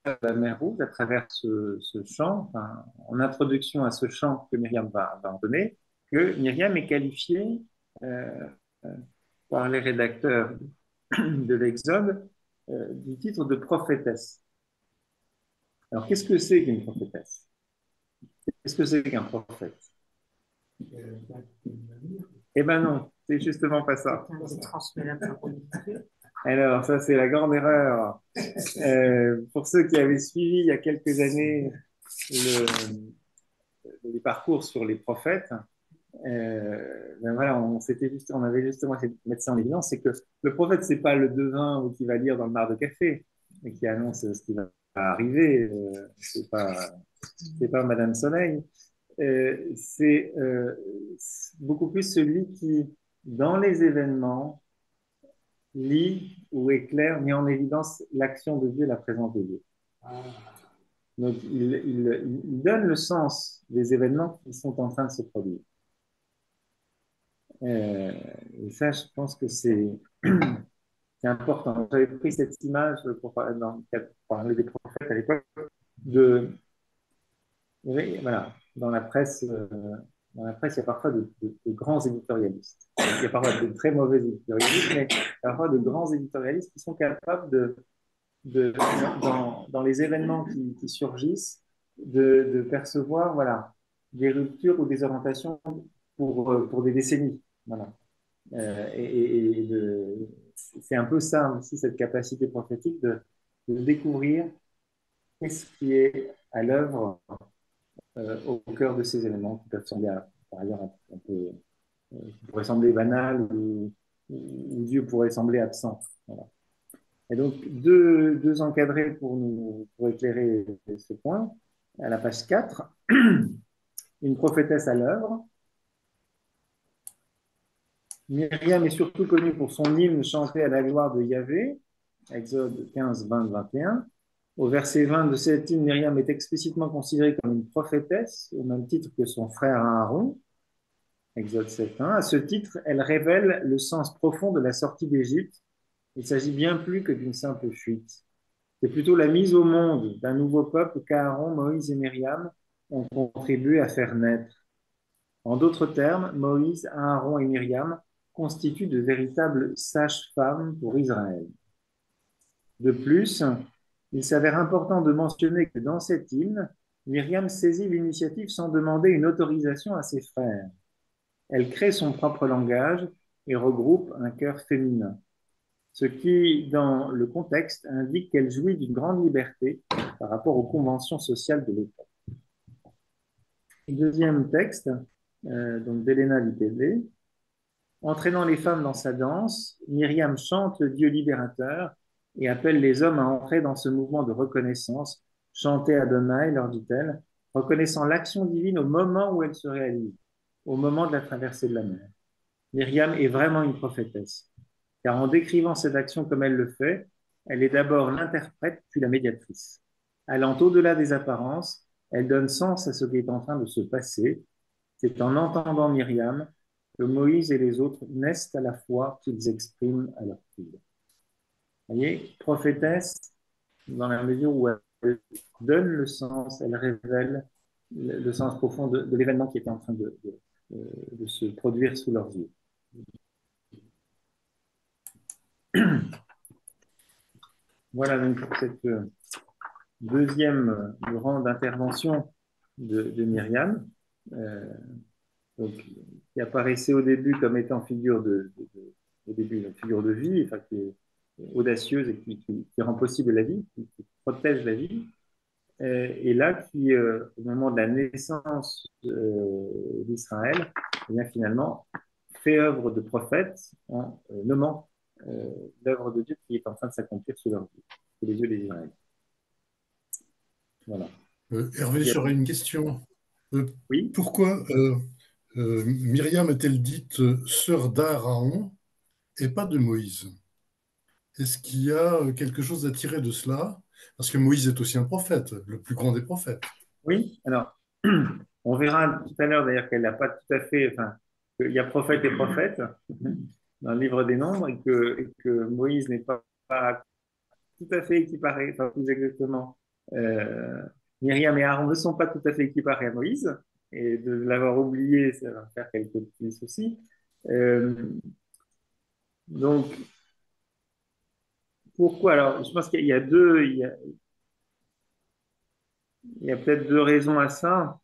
à la mer Rouge, à travers ce chant, enfin, en introduction à ce chant que Myriam va en donner, que Myriam est qualifiée euh, par les rédacteurs de l'Exode du titre de prophétesse. Alors, qu'est-ce que c'est qu'une prophétesse? Qu'est-ce que c'est qu'un prophète? Eh ben non, c'est justement pas ça. Alors, ça, c'est la grande erreur. Pour ceux qui avaient suivi il y a quelques années les parcours sur les prophètes, ben voilà, on avait justement essayé de mettre ça en évidence, c'est que le prophète, c'est pas le devin qui va lire dans le mar de café et qui annonce ce qui va arriver. C'est pas Madame Soleil. C'est beaucoup plus celui qui, dans les événements, lit ou éclaire, met en évidence l'action de Dieu, la présence de Dieu. Donc, il donne le sens des événements qui sont en train de se produire. Euh, et ça, je pense que c'est important. J'avais pris cette image pour parler des prophètes à l'époque, de, oui, voilà, dans la presse, il y a parfois de grands éditorialistes. Il y a parfois de très mauvais éditorialistes, mais il y a parfois de grands éditorialistes qui sont capables dans les événements qui surgissent, de percevoir, voilà, des ruptures ou des orientations pour des décennies. Voilà. C'est un peu ça aussi, cette capacité prophétique de découvrir ce qui est à l'œuvre au cœur de ces éléments qui peuvent sembler, par ailleurs, un peu, qui pourraient sembler banals ou Dieu pourrait sembler absent. Voilà. Et donc, deux encadrés pour éclairer ce point. À la page 4, une prophétesse à l'œuvre. Myriam est surtout connue pour son hymne chanté à la gloire de Yahvé, Exode 15, 20, 21. Au verset 20 de cet hymne, Myriam est explicitement considérée comme une prophétesse, au même titre que son frère Aaron, Exode 7, 1. À ce titre, elle révèle le sens profond de la sortie d'Égypte. Il s'agit bien plus que d'une simple fuite. C'est plutôt la mise au monde d'un nouveau peuple qu'Aaron, Moïse et Myriam ont contribué à faire naître. En d'autres termes, Moïse, Aaron et Myriam constituent de véritables sages-femmes pour Israël. De plus, il s'avère important de mentionner que dans cet hymne, Myriam saisit l'initiative sans demander une autorisation à ses frères. Elle crée son propre langage et regroupe un chœur féminin, ce qui, dans le contexte, indique qu'elle jouit d'une grande liberté par rapport aux conventions sociales de l'époque. Deuxième texte, donc d'Elena Lipévé. Entraînant les femmes dans sa danse, Myriam chante le Dieu libérateur et appelle les hommes à entrer dans ce mouvement de reconnaissance. Chantez Adonai, leur dit-elle, reconnaissant l'action divine au moment où elle se réalise, au moment de la traversée de la mer. Myriam est vraiment une prophétesse, car en décrivant cette action comme elle le fait, elle est d'abord l'interprète puis la médiatrice. Allant au-delà des apparences, elle donne sens à ce qui est en train de se passer. C'est en entendant Myriam que Moïse et les autres naissent à la fois qu'ils expriment à leur tour. Vous voyez, prophétesse, dans la mesure où elle donne le sens, elle révèle le sens profond de l'événement qui était en train de se produire sous leurs yeux. Voilà donc pour cette deuxième rang d'intervention de Myriam, donc, qui apparaissait au début comme étant au début, une figure de vie, enfin, qui est audacieuse et qui rend possible la vie, qui protège la vie, et là qui, au moment de la naissance d'Israël, eh bien, finalement, fait œuvre de prophète en nommant l'œuvre de Dieu qui est en train de s'accomplir sous leurs yeux, sous les yeux des Israéliens. Voilà. Hervé, j'aurais une question. Oui. Pourquoi Myriam est-elle dite sœur d'Aaron et pas de Moïse? Est-ce qu'il y a quelque chose à tirer de cela? Parce que Moïse est aussi un prophète, le plus grand des prophètes. Oui, alors, on verra tout à l'heure d'ailleurs qu'elle n'a pas tout à fait, enfin, qu'il y a prophète et prophète dans le livre des Nombres et que Moïse n'est pas tout à fait équiparé, enfin, plus exactement, euh, Myriam et Aaron ne sont pas tout à fait équiparés à Moïse, et de l'avoir oublié, ça va faire quelques petits soucis. Euh, donc, pourquoi? Alors, je pense qu'il y a il y a peut-être deux raisons à ça.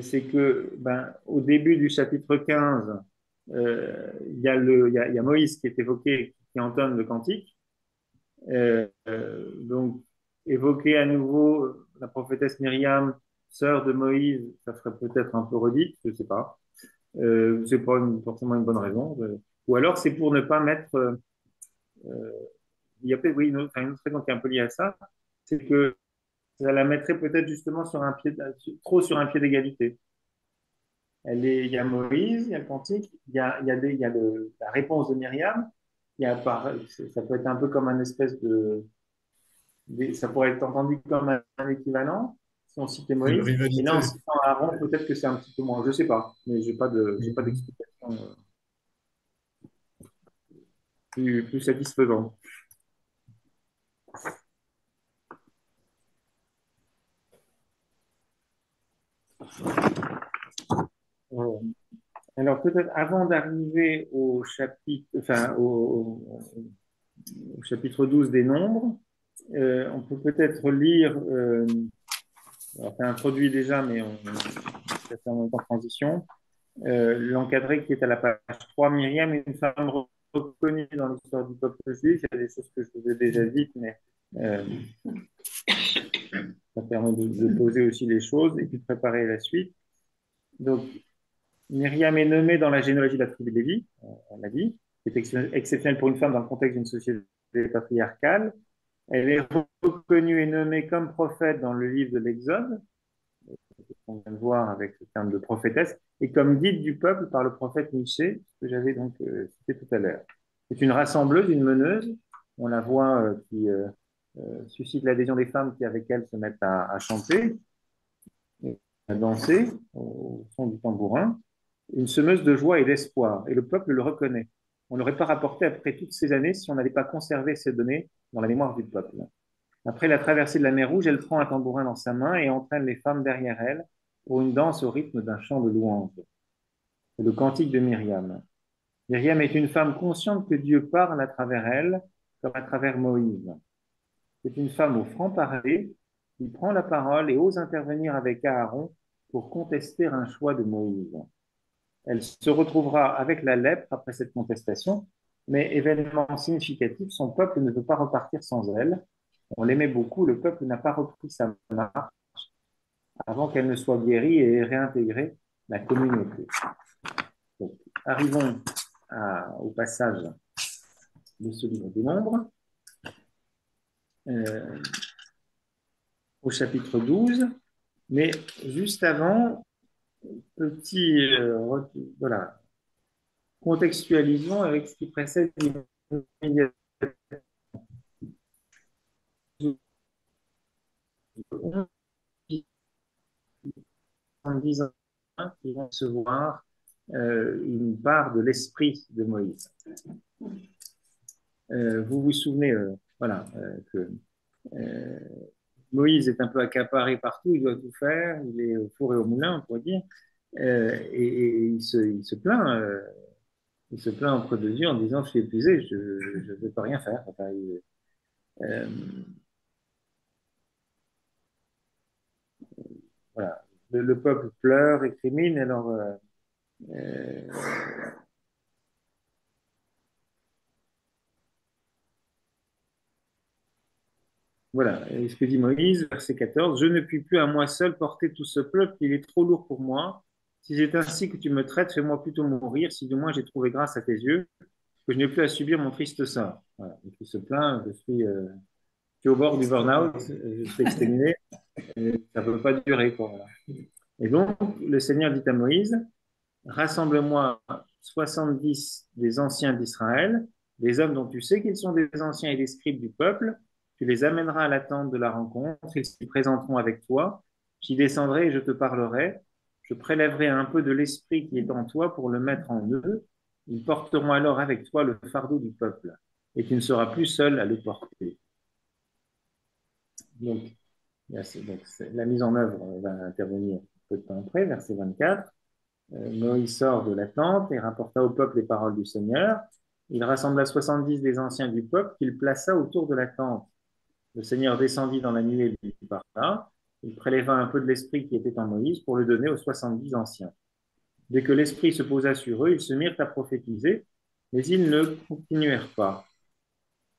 C'est que au début du chapitre 15, il y a Moïse qui est évoqué, qui entonne le cantique. Donc, évoquer à nouveau la prophétesse Myriam, sœur de Moïse, ça serait peut-être un peu redite, je ne sais pas. C'est pas forcément une bonne raison. Ou alors, c'est pour ne pas mettre. Il y a peut-être oui, une autre raison qui est un peu liée à ça, c'est que ça la mettrait peut-être justement sur un pied, trop sur un pied d'égalité. Il y a Moïse, il y a le cantique, il y a la réponse de Myriam. Ça peut être un peu comme un espèce ça pourrait être entendu comme un équivalent si on citait Une Moïse. Et là, rivalité. en citant Aaron, peut-être que c'est un petit peu moins. Je ne sais pas, mais j'ai pas Mhm. d'explication plus satisfaisante. Euh, Alors peut-être avant d'arriver au chapitre, enfin au chapitre 12 des Nombres, on peut peut-être lire. Alors, c'est introduit déjà, mais on va faire en transition. L'encadré qui est à la page 3, Myriam, une femme reconnue dans l'histoire du peuple juif. Il y a des choses que je vous ai déjà dites, mais euh, ça permet de poser aussi les choses et puis de préparer la suite. Donc, Myriam est nommée dans la généalogie de la tribu de Lévi, on l'a dit, c'est exceptionnel pour une femme dans le contexte d'une société patriarcale. Elle est reconnue et nommée comme prophète dans le livre de l'Exode, qu'on vient de voir avec le terme de prophétesse, et comme guide du peuple par le prophète Michée, que j'avais donc cité tout à l'heure. C'est une rassembleuse, une meneuse. On la voit qui suscite l'adhésion des femmes qui, avec elle, se mettent à chanter, à danser au son du tambourin. Une semeuse de joie et d'espoir, et le peuple le reconnaît. On ne l'aurait pas rapporté après toutes ces années si on n'allait pas conserver ces données dans la mémoire du peuple. Après la traversée de la mer Rouge, elle prend un tambourin dans sa main et entraîne les femmes derrière elle pour une danse au rythme d'un chant de louange. C'est le cantique de Myriam. Myriam est une femme consciente que Dieu parle à travers elle, comme à travers Moïse. C'est une femme au franc-parler qui prend la parole et ose intervenir avec Aaron pour contester un choix de Moïse. Elle se retrouvera avec la lèpre après cette contestation, mais événement significatif, son peuple ne veut pas repartir sans elle. On l'aimait beaucoup, le peuple n'a pas repris sa marche avant qu'elle ne soit guérie et ait réintégré la communauté. Donc, arrivons au passage de ce livre des Nombres, au chapitre 12, mais juste avant, voilà, contextualisons avec ce qui précède immédiatement. 70 ans qui vont recevoir une part de l'esprit de Moïse. Vous vous souvenez voilà, que Moïse est un peu accaparé partout, il doit tout faire, il est au four et au moulin, on pourrait dire, et il se plaint. Il se plaint auprès de Dieu en disant, je suis épuisé, je ne vais pas rien faire. Enfin, voilà. Le peuple pleure et crimine, alors voilà, et ce que dit Moïse, verset 14, je ne puis plus à moi seul porter tout ce peuple, il est trop lourd pour moi. Si c'est ainsi que tu me traites, fais-moi plutôt mourir, si du moins j'ai trouvé grâce à tes yeux, que je n'ai plus à subir mon triste sort. Voilà. Donc, il se plaint, je suis au bord du burn-out, je suis exténué, et ça ne peut pas durer, quoi. Voilà. Et donc, le Seigneur dit à Moïse, rassemble-moi 70 des anciens d'Israël, des hommes dont tu sais qu'ils sont des anciens et des scribes du peuple. Tu les amèneras à la tente de la rencontre, ils s'y présenteront avec toi. J'y descendrai et je te parlerai. Je prélèverai un peu de l'esprit qui est en toi pour le mettre en eux. Ils porteront alors avec toi le fardeau du peuple et tu ne seras plus seul à le porter. Donc, la mise en œuvre va intervenir peu de temps après, verset 24. Moïse sort de la tente et rapporta au peuple les paroles du Seigneur. Il rassembla 70 des anciens du peuple qu'il plaça autour de la tente. Le Seigneur descendit dans la nuée et lui parla. Il préleva un peu de l'esprit qui était en Moïse pour le donner aux 70 anciens. Dès que l'esprit se posa sur eux, ils se mirent à prophétiser, mais ils ne continuèrent pas.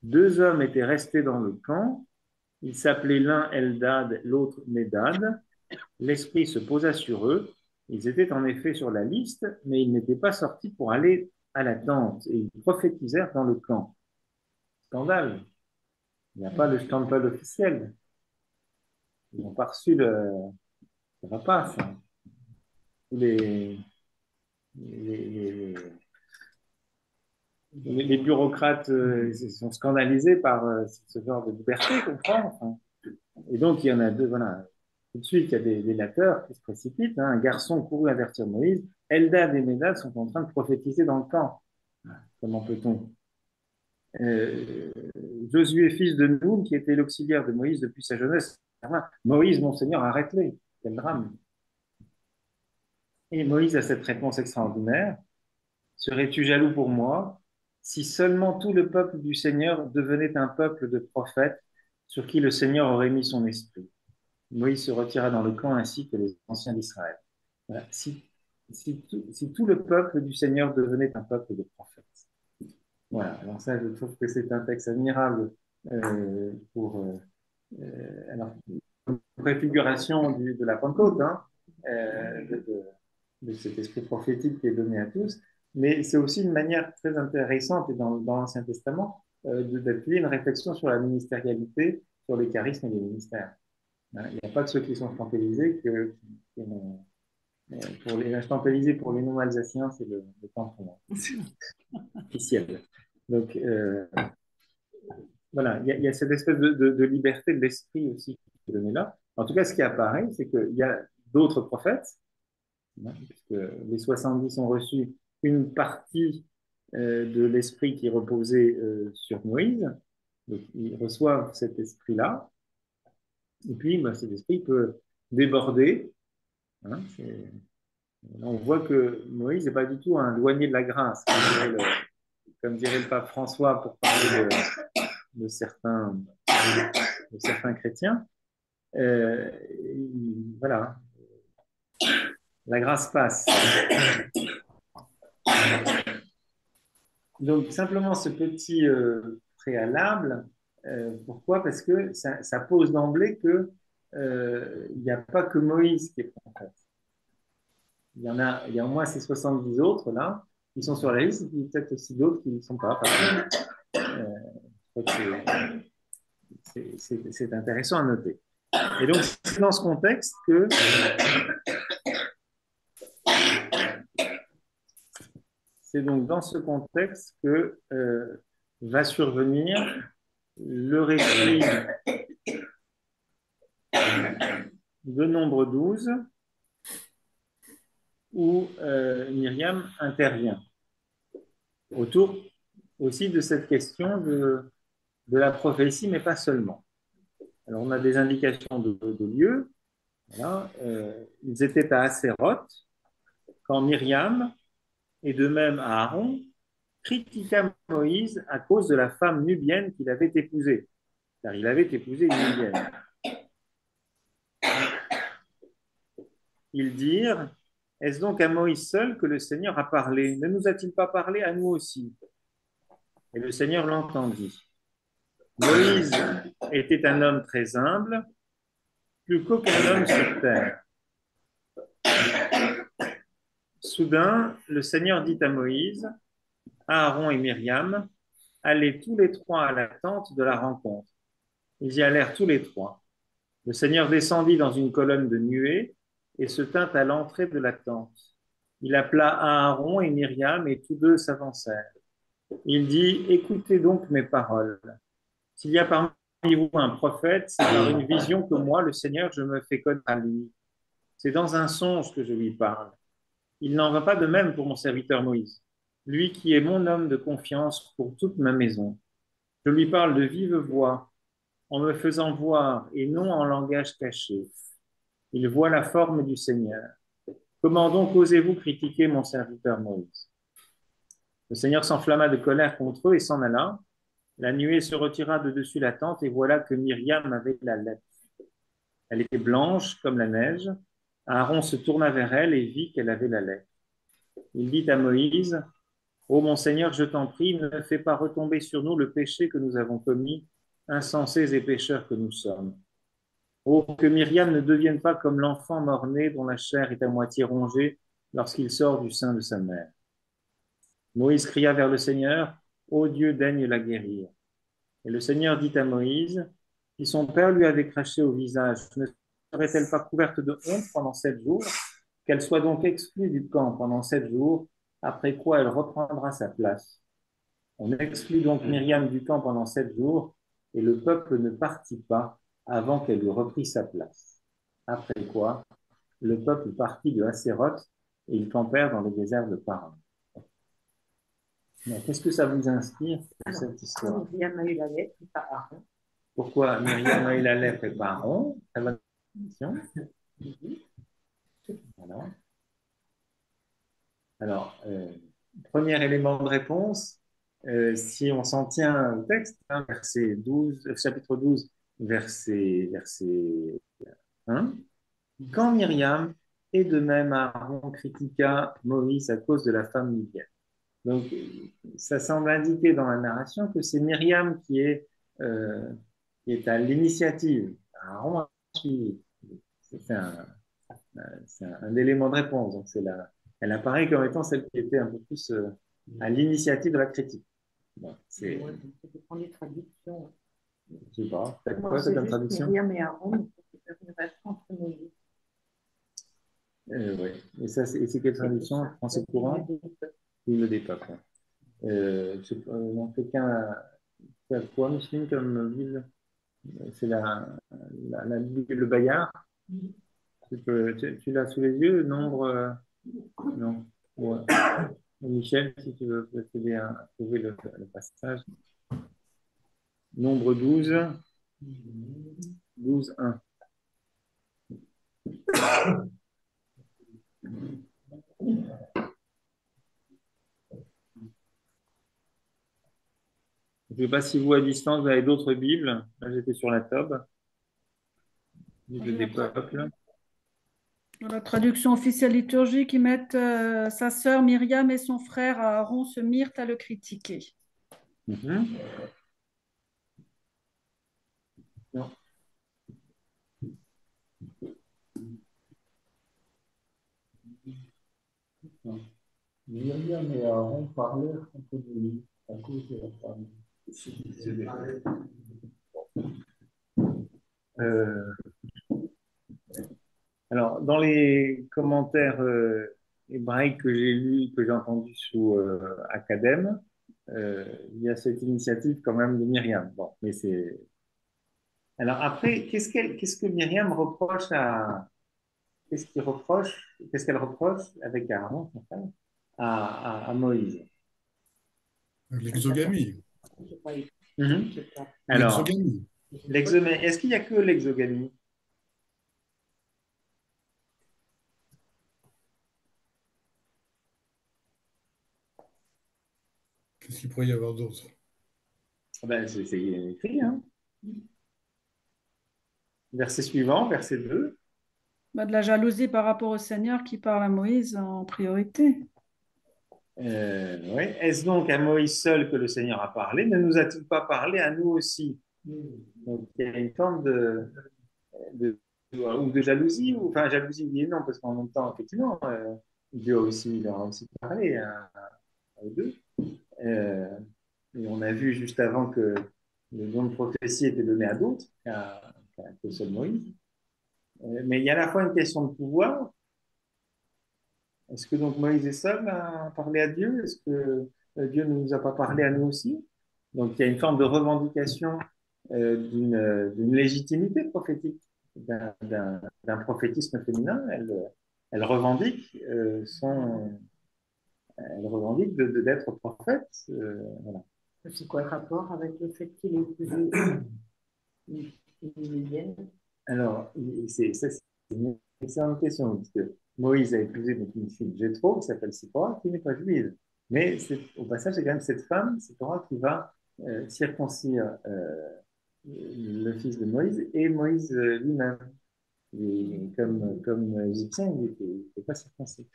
2 hommes étaient restés dans le camp. Ils s'appelaient l'un Eldad, l'autre Médad. L'esprit se posa sur eux. Ils étaient en effet sur la liste, mais ils n'étaient pas sortis pour aller à la tente et ils prophétisèrent dans le camp. Scandale. Il n'y a pas de scandale officiel. Ils n'ont pas reçu le. Ça ne va pas, ça. Tous les, les bureaucrates sont scandalisés par ce genre de liberté, comprends enfin. Et donc, il y en a deux, voilà. Tout de suite, il y a des lateurs qui se précipitent. Hein. Un garçon courut avertir Moïse. Eldad et Médad sont en train de prophétiser dans le camp. Comment peut-on Josué, fils de Noun, qui était l'auxiliaire de Moïse depuis sa jeunesse. Moïse, mon Seigneur, arrête-les. Quel drame. Et Moïse a cette réponse extraordinaire. Serais-tu jaloux pour moi si seulement tout le peuple du Seigneur devenait un peuple de prophètes sur qui le Seigneur aurait mis son esprit? Moïse se retira dans le camp ainsi que les anciens d'Israël. Voilà. Si tout le peuple du Seigneur devenait un peuple de prophètes. Voilà, alors ça, je trouve que c'est un texte admirable alors, une préfiguration de la Pentecôte, hein, de cet esprit prophétique qui est donné à tous, mais c'est aussi une manière très intéressante dans l'Ancien Testament d'appuyer une réflexion sur la ministérialité, sur les charismes des ministères. Hein, il n'y a pas que ceux qui sont chantélisés qui pour les chantélisés pour les non-alsaciens, c'est le tampon officiel. Donc, voilà, il y a cette espèce de liberté de l'esprit aussi qui est donnée là. En tout cas, ce qui apparaît, c'est qu'il y a d'autres prophètes, hein, puisque les 70 ont reçu une partie de l'esprit qui reposait sur Moïse. Donc, ils reçoivent cet esprit-là. Et puis, bah, cet esprit peut déborder. Hein, on voit que Moïse n'est pas du tout un douanier de la grâce, comme dirait le pape François pour parler de certains chrétiens. Voilà, la grâce passe. Donc, simplement ce petit préalable, pourquoi? Parce que ça pose d'emblée que il n'y a pas que Moïse qui est prophète. Il y a au moins ces 70 autres là, qui sont sur la liste, et puis peut-être aussi d'autres qui ne sont pas. C'est intéressant à noter. Et donc, c'est dans ce contexte que va survenir le récit de Nombre 12 où Myriam intervient autour aussi de cette question de la prophétie, mais pas seulement. Alors, on a des indications de lieu. Voilà. Ils étaient à Asséroth quand Myriam, et de même Aaron, critiqua Moïse à cause de la femme nubienne qu'il avait épousée, car il avait épousé une nubienne. Ils dirent: est-ce donc à Moïse seul que le Seigneur a parlé? Ne nous a-t-il pas parlé à nous aussi? Et le Seigneur l'entendit. Moïse était un homme très humble, plus qu'aucun homme sur terre. Soudain, le Seigneur dit à Moïse, à Aaron et Myriam: allez tous les trois à la tente de la rencontre. Ils y allèrent tous les trois. Le Seigneur descendit dans une colonne de nuée et se tint à l'entrée de la tente. Il appela Aaron et Myriam et tous deux s'avancèrent. Il dit: écoutez donc mes paroles. S'il y a parmi vous un prophète, c'est par une vision que moi, le Seigneur, je me fais connaître à lui. C'est dans un songe que je lui parle. Il n'en va pas de même pour mon serviteur Moïse, lui qui est mon homme de confiance pour toute ma maison. Je lui parle de vive voix, en me faisant voir et non en langage caché. Il voit la forme du Seigneur. Comment donc osez-vous critiquer mon serviteur Moïse? Le Seigneur s'enflamma de colère contre eux et s'en alla. La nuée se retira de dessus la tente et voilà que Myriam avait la lèpre. Elle était blanche comme la neige. Aaron se tourna vers elle et vit qu'elle avait la lèpre. Il dit à Moïse: ô mon Seigneur, je t'en prie, ne fais pas retomber sur nous le péché que nous avons commis, insensés et pécheurs que nous sommes. Ô que Myriam ne devienne pas comme l'enfant mort-né dont la chair est à moitié rongée lorsqu'il sort du sein de sa mère. Moïse cria vers le Seigneur: ô Dieu, daigne la guérir. Et le Seigneur dit à Moïse: si son père lui avait craché au visage, ne serait-elle pas couverte de honte pendant 7 jours? Qu'elle soit donc exclue du camp pendant 7 jours, après quoi elle reprendra sa place. On exclut donc Myriam du camp pendant 7 jours, et le peuple ne partit pas avant qu'elle eût repris sa place. Après quoi, le peuple partit de Asséroth, et ils campèrent dans le désert de Paran. Qu'est-ce que ça vous inspire, cette histoire? Myriam a eu la lettre, pas Aaron. Pourquoi Myriam a eu la lèpre et pas Aaron? Très bonne question. Alors, premier élément de réponse, si on s'en tient au texte, hein, chapitre 12, verset 1, quand Myriam et de même Aaron critiqua Moïse à cause de la femme nubienne. Donc, ça semble indiquer dans la narration que c'est Myriam qui est à l'initiative. Aaron a suivi. C'est un élément de réponse. Donc elle apparaît comme étant celle qui était un peu plus à l'initiative de la critique. Bon, c'est, Ouais, ça dépend des traductions. je sais pas. T'as Moi, quoi, ça, c'est comme juste traduction? Myriam et Aaron, mais c'est faire une relation entre Moïse Ouais. Et ça, et c'est quelle et tout traduction? ça. Français Il me courant? dit que Il des papes. Je sais pas, non, quelqu'un a quoi, Micheline, comme Bible? C'est la Bible, le Bayard. Tu l'as sous les yeux, nombre, non. Ouais. Michel, si tu veux t'aider à trouver le passage. Nombre 12, 12, 1. Je ne sais pas si vous, à distance, vous avez d'autres Bibles. Là, j'étais sur la table. Bible des peuples. Dans la traduction officielle liturgique, ils mettent sa sœur Myriam et son frère Aaron se mirent à le critiquer. Mhm. Non. Non. Myriam et Aaron parlèrent contre lui à cause de la femme. Euh, alors, dans les commentaires hébraïques que j'ai lus, que j'ai entendus sous Acadème, il y a cette initiative quand même de Myriam. Bon, mais c'est. Alors après, qu'est-ce que Myriam reproche qu'est-ce qu'elle reproche avec Aaron, son frère, à Moïse? L'exogamie. je croyais Mhm. que c'était Alors, L'exogamie. est-ce qu'il n'y a que l'exogamie? Qu'est-ce qu'il pourrait y avoir d'autre? Ah ben, c'est écrit, hein. Verset suivant, verset 2. Bah, de la jalousie par rapport au Seigneur qui parle à Moïse en priorité. Oui. Est-ce donc à Moïse seul que le Seigneur a parlé? Ne nous a-t-il pas parlé à nous aussi? Donc, il y a une forme ou de jalousie, ou, enfin, jalousie, oui et non, parce qu'en même temps, effectivement, Dieu leur a aussi parlé à eux deux. Euh, et on a vu juste avant que le don de prophétie était donné à d'autres qu'au seul Moïse. Mais il y a à la fois une question de pouvoir. Est-ce que donc Moïse est seul à parler à Dieu? Est-ce que Dieu ne nous a pas parlé à nous aussi? Donc il y a une forme de revendication d'une légitimité prophétique, d'un prophétisme féminin. Elle revendique elle revendique d'être prophète. Voilà. c'est quoi le rapport avec le fait qu'il ait épousé une Midienne? Alors, c'est une excellente question, parce que Moïse a épousé donc une fille de Jéthro, qui s'appelle Sipora, qui n'est pas juive. Mais au passage, c'est quand même cette femme, Sipora, qui va circoncire le fils de Moïse et Moïse lui-même. Et comme égyptien, il n'était pas circoncis.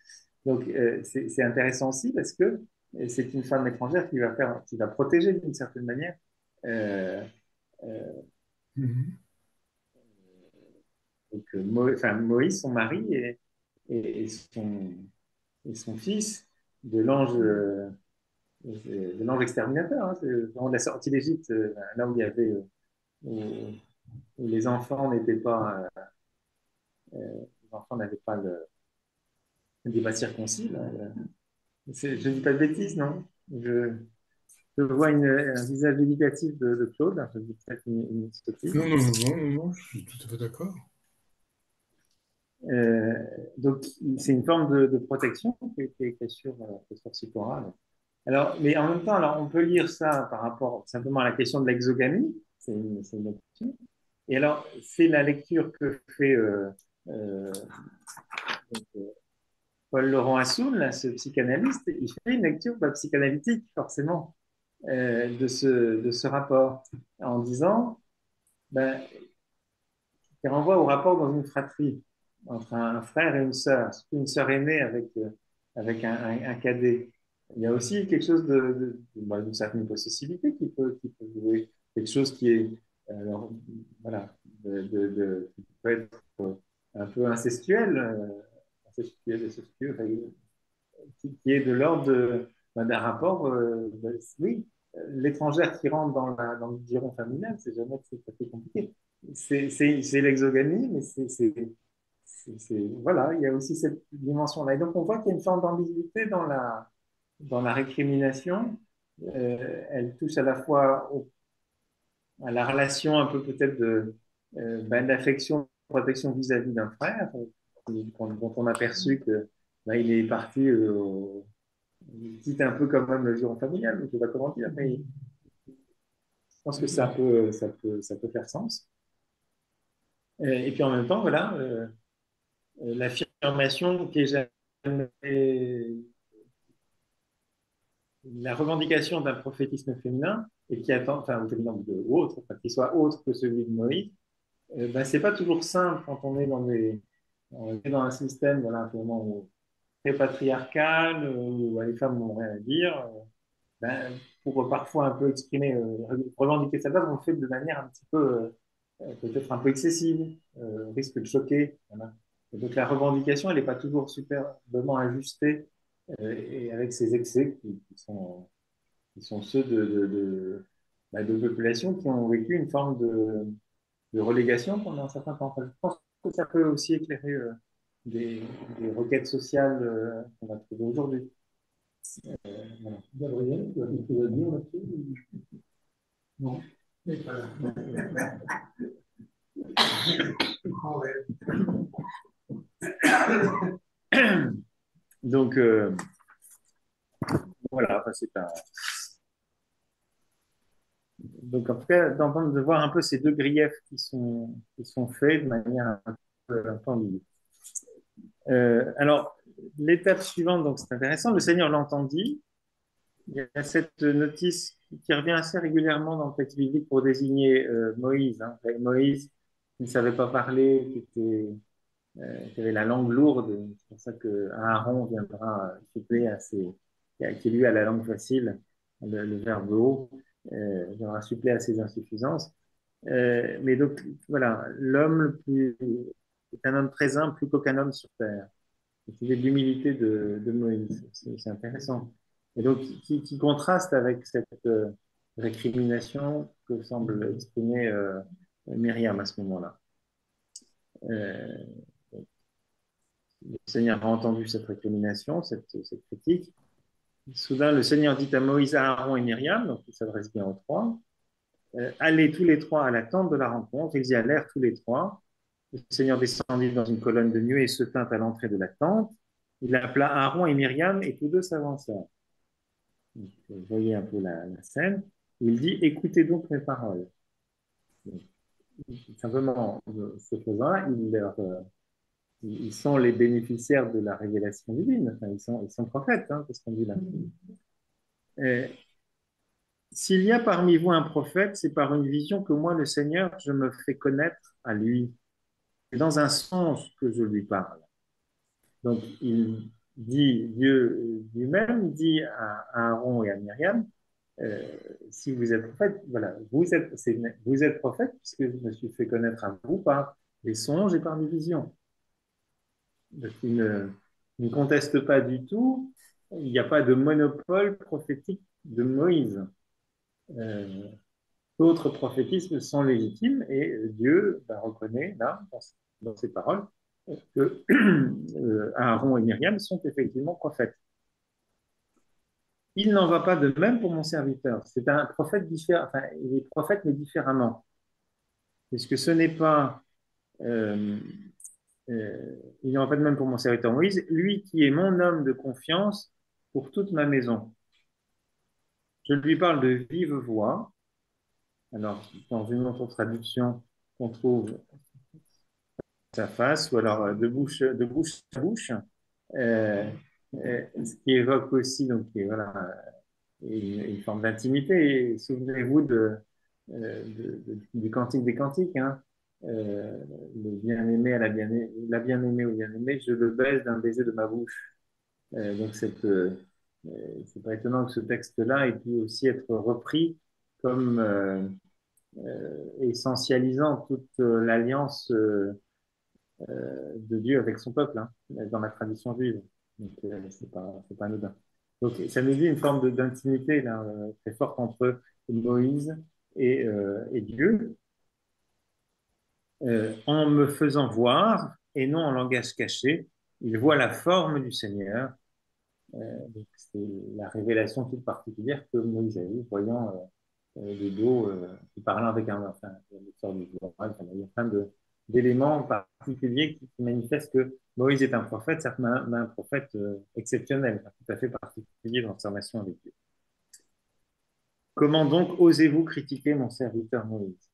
Donc, c'est intéressant aussi parce que c'est une femme étrangère qui va protéger d'une certaine manière euh, euh, Mhm. donc, Moïse, son mari, et et son fils de l'ange exterminateur. Hein, c'est vraiment de la sortie d'Égypte, là où il y avait où, où les enfants n'étaient pas, les enfants n'avaient pas n'étaient pas circoncis. Là. Je ne dis pas de bêtises, non? Je, je vois un visage éducatif de Claude. Je dis peut-être une sottise. Non, non, non, non, non, non, je suis tout à fait d'accord. Euh, donc, c'est une forme de protection qui est sur Sipora. Alors, mais en même temps, alors, on peut lire ça par rapport simplement à la question de l'exogamie. C'est une lecture. Et alors, c'est la lecture que fait euh, donc, Paul Laurent Assoun, là, ce psychanalyste. Il fait une lecture pas psychanalytique, forcément, de ce rapport, en disant, ben, il renvoie au rapport dans une fratrie, entre un frère et surtout une sœur aînée avec un cadet. Il y a aussi quelque chose d'une certaine possessivité qui peut jouer, quelque chose qui est, voilà, qui peut être un peu incestuel, incestueux, enfin, qui est de l'ordre d'un rapport, oui, l'étrangère qui rentre dans le giron familial, c'est jamais c'est très compliqué. C'est l'exogamie, mais voilà, il y a aussi cette dimension-là. Et donc, on voit qu'il y a une forme d'ambiguïté dans la récrimination. Elle touche à la fois à la relation un peu peut-être d'affection, de protection vis-à-vis d'un frère, dont on a perçu que il est parti, dit un peu comme même le giron familial, je ne sais pas comment dire, mais je pense que ça peut faire sens. Et puis en même temps, voilà, l'affirmation qui est jamais la revendication d'un prophétisme féminin et qui attend, enfin, ou féminin ou autre, enfin, qui soit autre que celui de Moïse, ben, c'est pas toujours simple quand on est on est dans un système, voilà, vraiment très patriarcal, où les femmes n'ont rien à dire. Ben, pour parfois un peu exprimer, revendiquer sa place, on le fait de manière un petit peu, peut-être un peu excessive, risque de choquer. Voilà. Et donc la revendication, elle n'est pas toujours superbement ajustée et avec ces excès qui sont ceux de populations qui ont vécu une forme de relégation pendant un certain temps. Enfin, je pense que ça peut aussi éclairer des, des requêtes sociales qu'on va trouver aujourd'hui. Voilà. Gabriel, tu as quelque chose à dire là-dessus? Non. Donc, voilà, enfin, donc, en tout cas, de voir un peu ces deux griefs qui sont faits de manière un peu ambiguë. Alors, l'étape suivante, donc c'est intéressant, le Seigneur l'entendit. Il y a cette notice qui revient assez régulièrement dans le texte biblique pour désigner Moïse. Hein. Moïse qui ne savait pas parler, qui avait la langue lourde. C'est pour ça que Aaron viendra suppléer qui lui a la langue facile, le verbe haut, viendra suppléer à ses insuffisances. Mais donc, voilà, est un homme très humble, plus qu'aucun homme sur terre. C'est l'humilité de Moïse. C'est intéressant. Et donc, qui contraste avec cette récrimination que semble exprimer Myriam à ce moment-là. Euh, le Seigneur a entendu cette récrimination, cette critique. Soudain, le Seigneur dit à Moïse, à Aaron et Myriam, donc il s'adresse bien aux trois, allez tous les trois à la tente de la rencontre. Ils y allèrent tous les trois. Le Seigneur descendit dans une colonne de nuée et se tint à l'entrée de la tente. Il appela Aaron et Myriam et tous deux s'avancèrent. Vous voyez un peu la scène. Il dit, écoutez donc mes paroles. Donc, simplement, ce faisant, ils sont les bénéficiaires de la révélation divine. Enfin, ils sont prophètes, hein, c'est ce qu'on dit là. S'il y a parmi vous un prophète, c'est par une vision que moi, le Seigneur, je me fais connaître à lui. C'est dans un songe que je lui parle. Donc, Dieu lui-même dit à Aaron et à Myriam, si vous êtes prophète, voilà, vous êtes prophète puisque je me suis fait connaître à vous par les songes et par les visions. Donc, il ne conteste pas du tout, il n'y a pas de monopole prophétique de Moïse. D'autres prophétismes sont légitimes et Dieu reconnaît là, dans ses paroles, que Aaron et Myriam sont effectivement prophètes. Il n'en va pas de même pour mon serviteur. C'est un prophète différent, enfin, il est prophète mais différemment. Puisque ce n'est pas, il n'en va pas de même pour mon serviteur Moïse, lui qui est mon homme de confiance pour toute ma maison. Je lui parle de vive voix. Alors, dans une autre traduction, on trouve sa face, ou alors de bouche à bouche, ce qui évoque aussi donc, voilà, une forme d'intimité. Souvenez-vous du Cantique des Cantiques, hein. Le bien-aimé à la bien-aimée au bien-aimé, je le baise d'un baiser de ma bouche. Donc, c'est pas étonnant que ce texte-là ait pu aussi être repris comme essentialisant toute l'alliance de Dieu avec son peuple, hein, dans la tradition juive. Donc, c'est pas anodin. Donc, ça nous dit une forme d'intimité là, très forte entre Moïse et Dieu, en me faisant voir et non en langage caché. Il voit la forme du Seigneur. Donc, c'est la révélation toute particulière que Moïse a eue, voyant de dos, parlant avec enfin, une sorte de voix. Il y a plein d'éléments particuliers qui manifestent que Moïse est un prophète, certes, mais un prophète exceptionnel, tout à fait particulier dans sa relation avec Dieu. Comment donc osez-vous critiquer mon serviteur Moïse?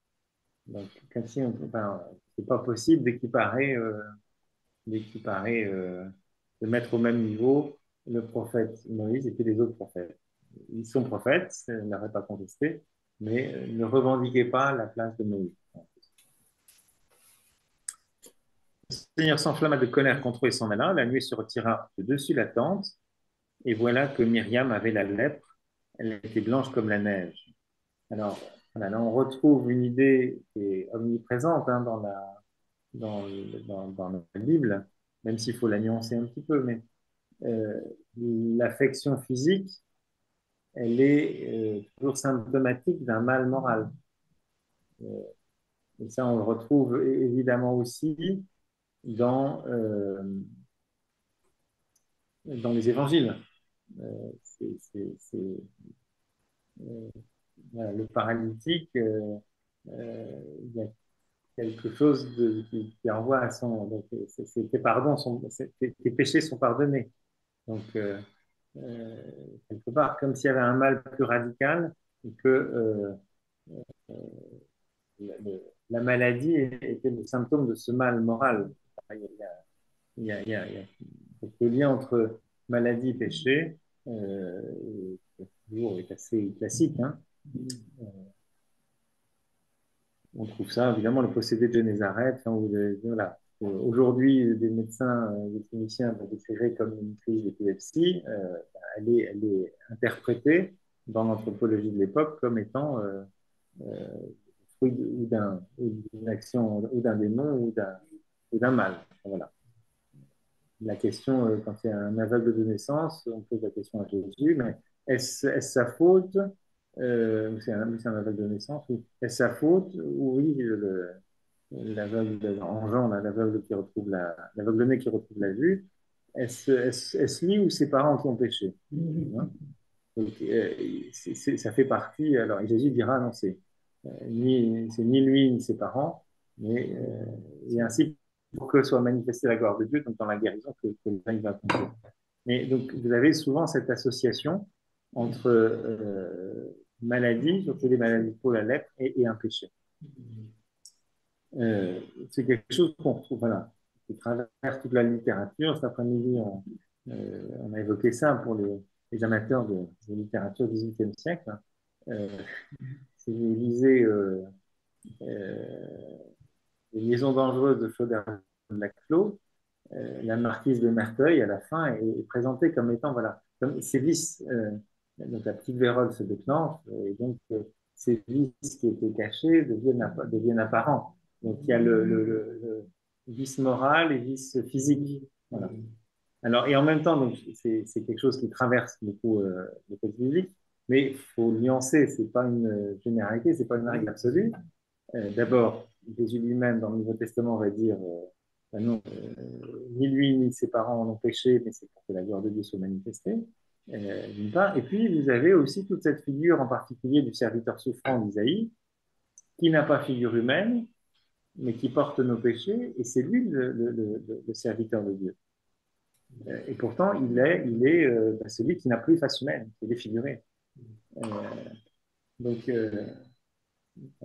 Donc, comme si enfin, c'est pas possible d'équiparer, de mettre au même niveau le prophète Moïse et puis les autres prophètes. Ils sont prophètes, ça n'aurait pas contesté, mais ne revendiquez pas la place de Moïse. Le Seigneur s'enflamma de colère contre eux et s'en alla. La nuée se retira de dessus la tente, et voilà que Myriam avait la lèpre. Elle était blanche comme la neige. Alors, voilà, là, on retrouve une idée qui est omniprésente hein, dans la Bible, même s'il faut la nuancer un petit peu, mais euh, l'affection physique, elle est toujours symptomatique d'un mal moral. Euh, et ça, on le retrouve évidemment aussi dans, euh, dans les évangiles. Euh, voilà, le paralytique, il y a quelque chose qui envoie à son. Donc, tes pardons tes péchés sont pardonnés. Donc, euh, quelque part, comme s'il y avait un mal plus radical et que la maladie était le symptôme de ce mal moral. Il y a le lien entre maladie et péché, toujours est assez classique. Hein. On trouve ça, évidemment, le procédé de Génézareth, hein, voilà. Aujourd'hui, des médecins, des cliniciens vont décrire comme une crise d'épilepsie. Elle est interprétée dans l'anthropologie de l'époque comme étant fruit d'une action ou d'un démon ou d'un mal. Voilà. La question, quand il y a un aveugle de naissance, on pose la question à Jésus, mais est-ce sa faute c'est un aveugle de naissance, ou est-ce sa faute? Oui, l'aveugle engendre, l'aveugle qui retrouve l'aveugle-né qui retrouve la vue. Est-ce lui ou ses parents qui ont péché? Hein. Donc, ça fait partie. Alors, Jésus dira non, c'est ni lui ni ses parents, mais et ainsi pour que soit manifestée la gloire de Dieu, donc dans la guérison que le règne va accomplir. Mais donc, vous avez souvent cette association entre maladie, surtout les maladies pour la lèpre, et un péché. C'est quelque chose qu'on retrouve, voilà, qui traverse toute la littérature. Cet après-midi, on a évoqué ça pour les amateurs de littérature du XVIIIe siècle. Si vous lisez Les liaisons dangereuses de Chauderlot de Laclos, la marquise de Merteuil, à la fin, est présentée comme étant, voilà, comme ces vices, donc la petite vérole se déclenche, et donc ces vices qui étaient cachés deviennent apparents. Donc il y a le vice moral et vice physique. Voilà. Alors, et en même temps, donc c'est quelque chose qui traverse beaucoup le texte biblique, mais il faut nuancer, c'est pas une généralité, c'est pas une règle absolue. D'abord, Jésus lui-même, dans le Nouveau Testament, va dire ben non, ni lui ni ses parents n'ont péché, mais c'est pour que la gloire de Dieu soit manifestée. D'une part. Et puis, vous avez aussi toute cette figure, en particulier du serviteur souffrant d'Isaïe, qui n'a pas figure humaine, mais qui porte nos péchés, et c'est lui le serviteur de Dieu. Et pourtant, il est ben, celui qui n'a plus face humaine, qui est défiguré. Donc,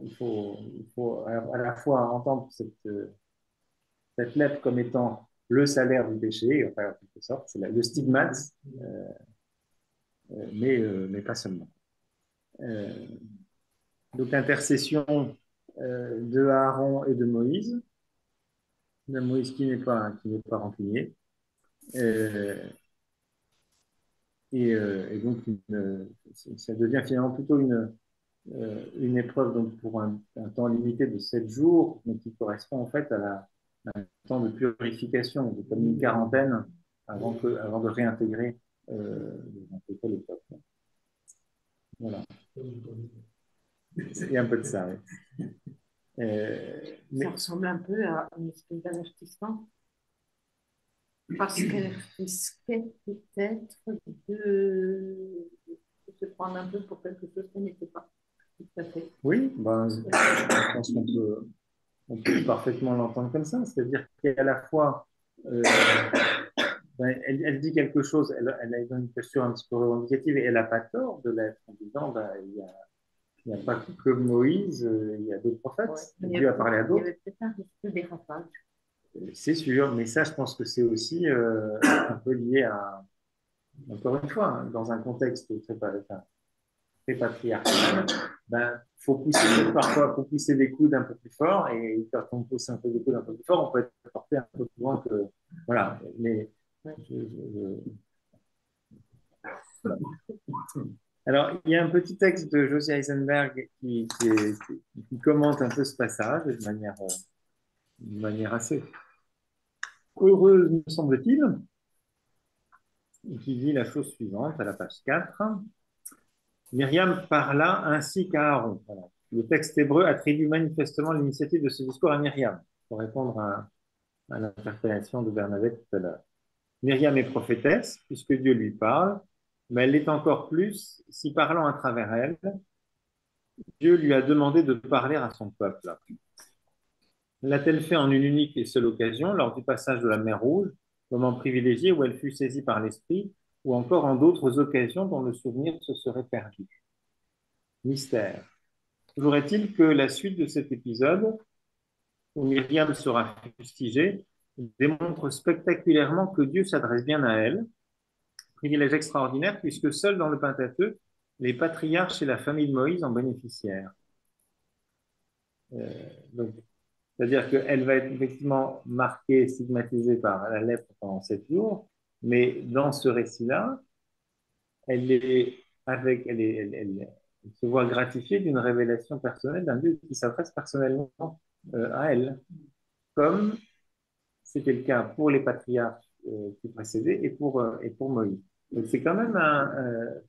il faut à la fois entendre cette lèpre comme étant le salaire du péché, enfin, en quelque sorte, c'est le stigmate, mais pas seulement. Donc, intercession de Aaron et de Moïse qui n'est pas rancunier. Et donc, ça devient finalement plutôt une épreuve donc, pour un temps limité de 7 jours, mais qui correspond en fait à un temps de purification, comme une quarantaine avant de réintégrer de n'importe quelle époque. Voilà. Il y a un peu de ça, oui. Mais Ça ressemble un peu à une espèce d'avertissement. Parce qu'elle risquait peut-être de se prendre un peu pour quelque chose qu'elle n'était pas. Tout à fait. oui, ben, je pense on peut parfaitement l'entendre comme ça. C'est-à-dire qu'à la fois, ben, elle dit quelque chose, elle a une posture un petit peu revendicative et elle n'a pas tort de l'être en disant ben, il n'y a pas que Moïse, il y a d'autres prophètes. Ouais. Dieu a parlé à Il y d'autres. avait peut-être un risque de dérapage. C'est sûr, mais ça, je pense que c'est aussi un peu lié à, encore une fois, hein, dans un contexte très patriarcal, ben, parfois, faut pousser des coudes un peu plus fort, et quand on pousse un peu des coudes un peu plus fort, on peut être porté un peu plus loin que, voilà. Mais, voilà. Alors, il y a un petit texte de Josie Eisenberg qui commente un peu ce passage de manière assez heureuse, me semble-t-il, et qui dit la chose suivante à la page 4. Myriam parla ainsi qu'à Aaron. Voilà. Le texte hébreu attribue manifestement l'initiative de ce discours à Myriam, pour répondre à l'interpellation de Bernadette tout à l'heure. Myriam est prophétesse, puisque Dieu lui parle, mais elle l'est encore plus si, parlant à travers elle, Dieu lui a demandé de parler à son peuple. L'a-t-elle fait en une unique et seule occasion, lors du passage de la mer Rouge, moment privilégié où elle fut saisie par l'Esprit, ou encore en d'autres occasions dont le souvenir se serait perdu? Mystère. Toujours est-il que la suite de cet épisode, où Myriam sera fustigée, démontre spectaculairement que Dieu s'adresse bien à elle, privilège extraordinaire puisque seul dans le Pentateuque, les patriarches et la famille de Moïse en bénéficièrent. Donc, c'est-à-dire qu'elle va être effectivement marquée, stigmatisée par la lèpre pendant 7 jours, mais dans ce récit-là, elle est avec, elle se voit gratifiée d'une révélation personnelle d'un Dieu qui s'adresse personnellement à elle, comme c'était le cas pour les patriarches qui précédaient et pour Moïse. Donc c'est quand même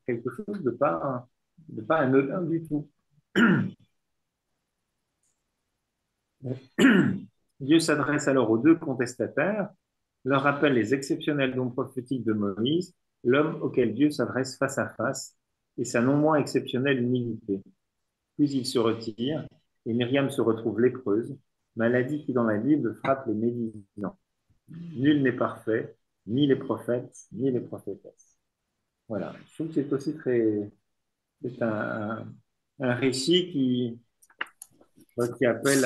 quelque chose de pas anodin du tout. Dieu s'adresse alors aux deux contestataires, leur rappelle les exceptionnels dons prophétiques de Moïse, l'homme auquel Dieu s'adresse face à face, et sa non moins exceptionnelle humilité. Puis il se retire, et Myriam se retrouve lépreuse, maladie qui dans la Bible frappe les médisants. Nul n'est parfait, ni les prophètes, ni les prophétesses. Voilà. Je trouve que c'est aussi c'est un récit qui appelle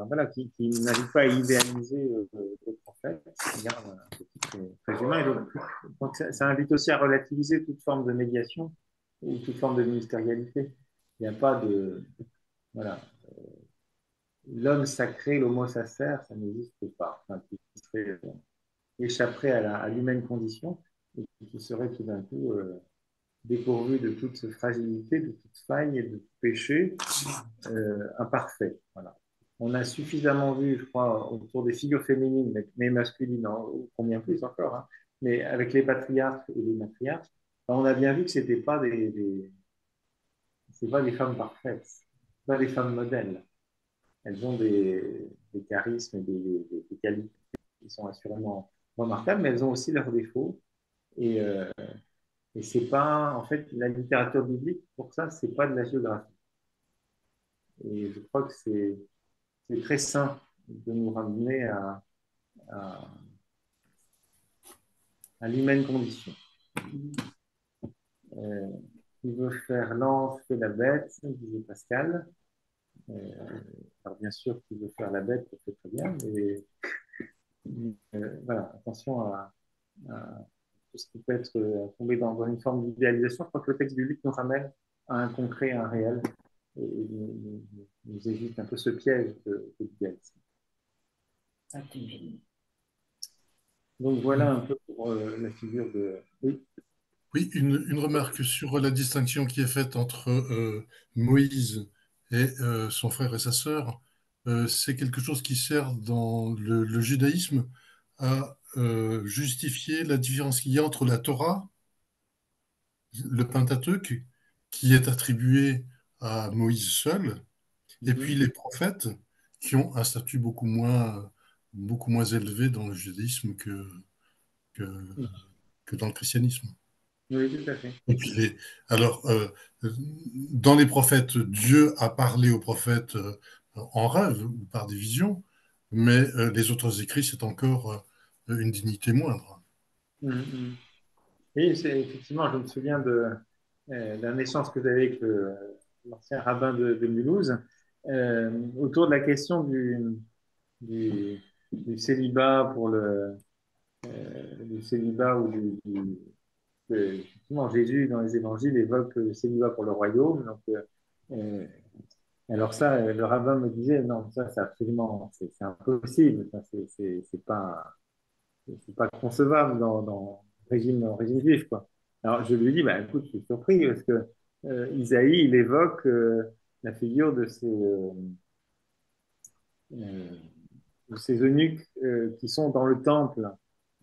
voilà, qui n'invite pas à idéaliser les prophètes. Regarde, voilà, c'est très humain. Donc ça invite aussi à relativiser toute forme de médiation ou toute forme de ministérialité. Il n'y a pas de, voilà, l'homme sacré, l'homo sacer, ça n'existe pas. Enfin, qui serait, échapperait à l'humaine condition et qui serait tout d'un coup dépourvu de toute fragilité, de toute faille et de tout péché imparfait. Voilà. On a suffisamment vu, je crois, autour des figures féminines, mais masculines, hein, combien plus encore, hein, mais avec les patriarches et les matriarches, on a bien vu que c'était pas c'est pas des femmes parfaites, pas des femmes modèles. Elles ont des charismes et des qualités qui sont assurément remarquables, mais elles ont aussi leurs défauts. Et, et c'est pas, en fait, la littérature biblique, pour ça, c'est pas de la géographie. Et je crois que c'est très sain de nous ramener à, à l'humaine condition. Euh, qui veut faire l'ange fait la bête, disait Pascal. Alors bien sûr, qui veut faire la bête, ça fait très bien, mais voilà, attention à tout ce qui peut être tombé dans une forme d'idéalisation. Je crois que le texte biblique nous ramène à un concret, à un réel, et nous évite un peu ce piège de l'idéalisme. Donc voilà un peu pour la figure de... Oui. Oui, une remarque sur la distinction qui est faite entre Moïse et son frère et sa sœur. C'est quelque chose qui sert dans le judaïsme à justifier la différence qu'il y a entre la Torah le Pentateuque qui est attribué à Moïse seul, et puis les prophètes qui ont un statut beaucoup moins élevé dans le judaïsme que, que dans le christianisme. Oui, tout à fait. Et puis alors, dans les prophètes, Dieu a parlé aux prophètes en rêve ou par des visions, mais les autres écrits, c'est encore une dignité moindre. Et effectivement, je me souviens d'un échange que j'avais avec l'ancien rabbin de Mulhouse autour de la question du célibat pour du célibat ou effectivement, Jésus dans les évangiles évoque le célibat pour le royaume. Donc, alors ça, le rabbin me disait non, ça c'est absolument, c'est impossible, c'est pas concevable dans le régime juif, quoi. Alors je lui dis, bah, écoute, je suis surpris parce que Isaïe, il évoque la figure euh, de ces eunuques qui sont dans le temple,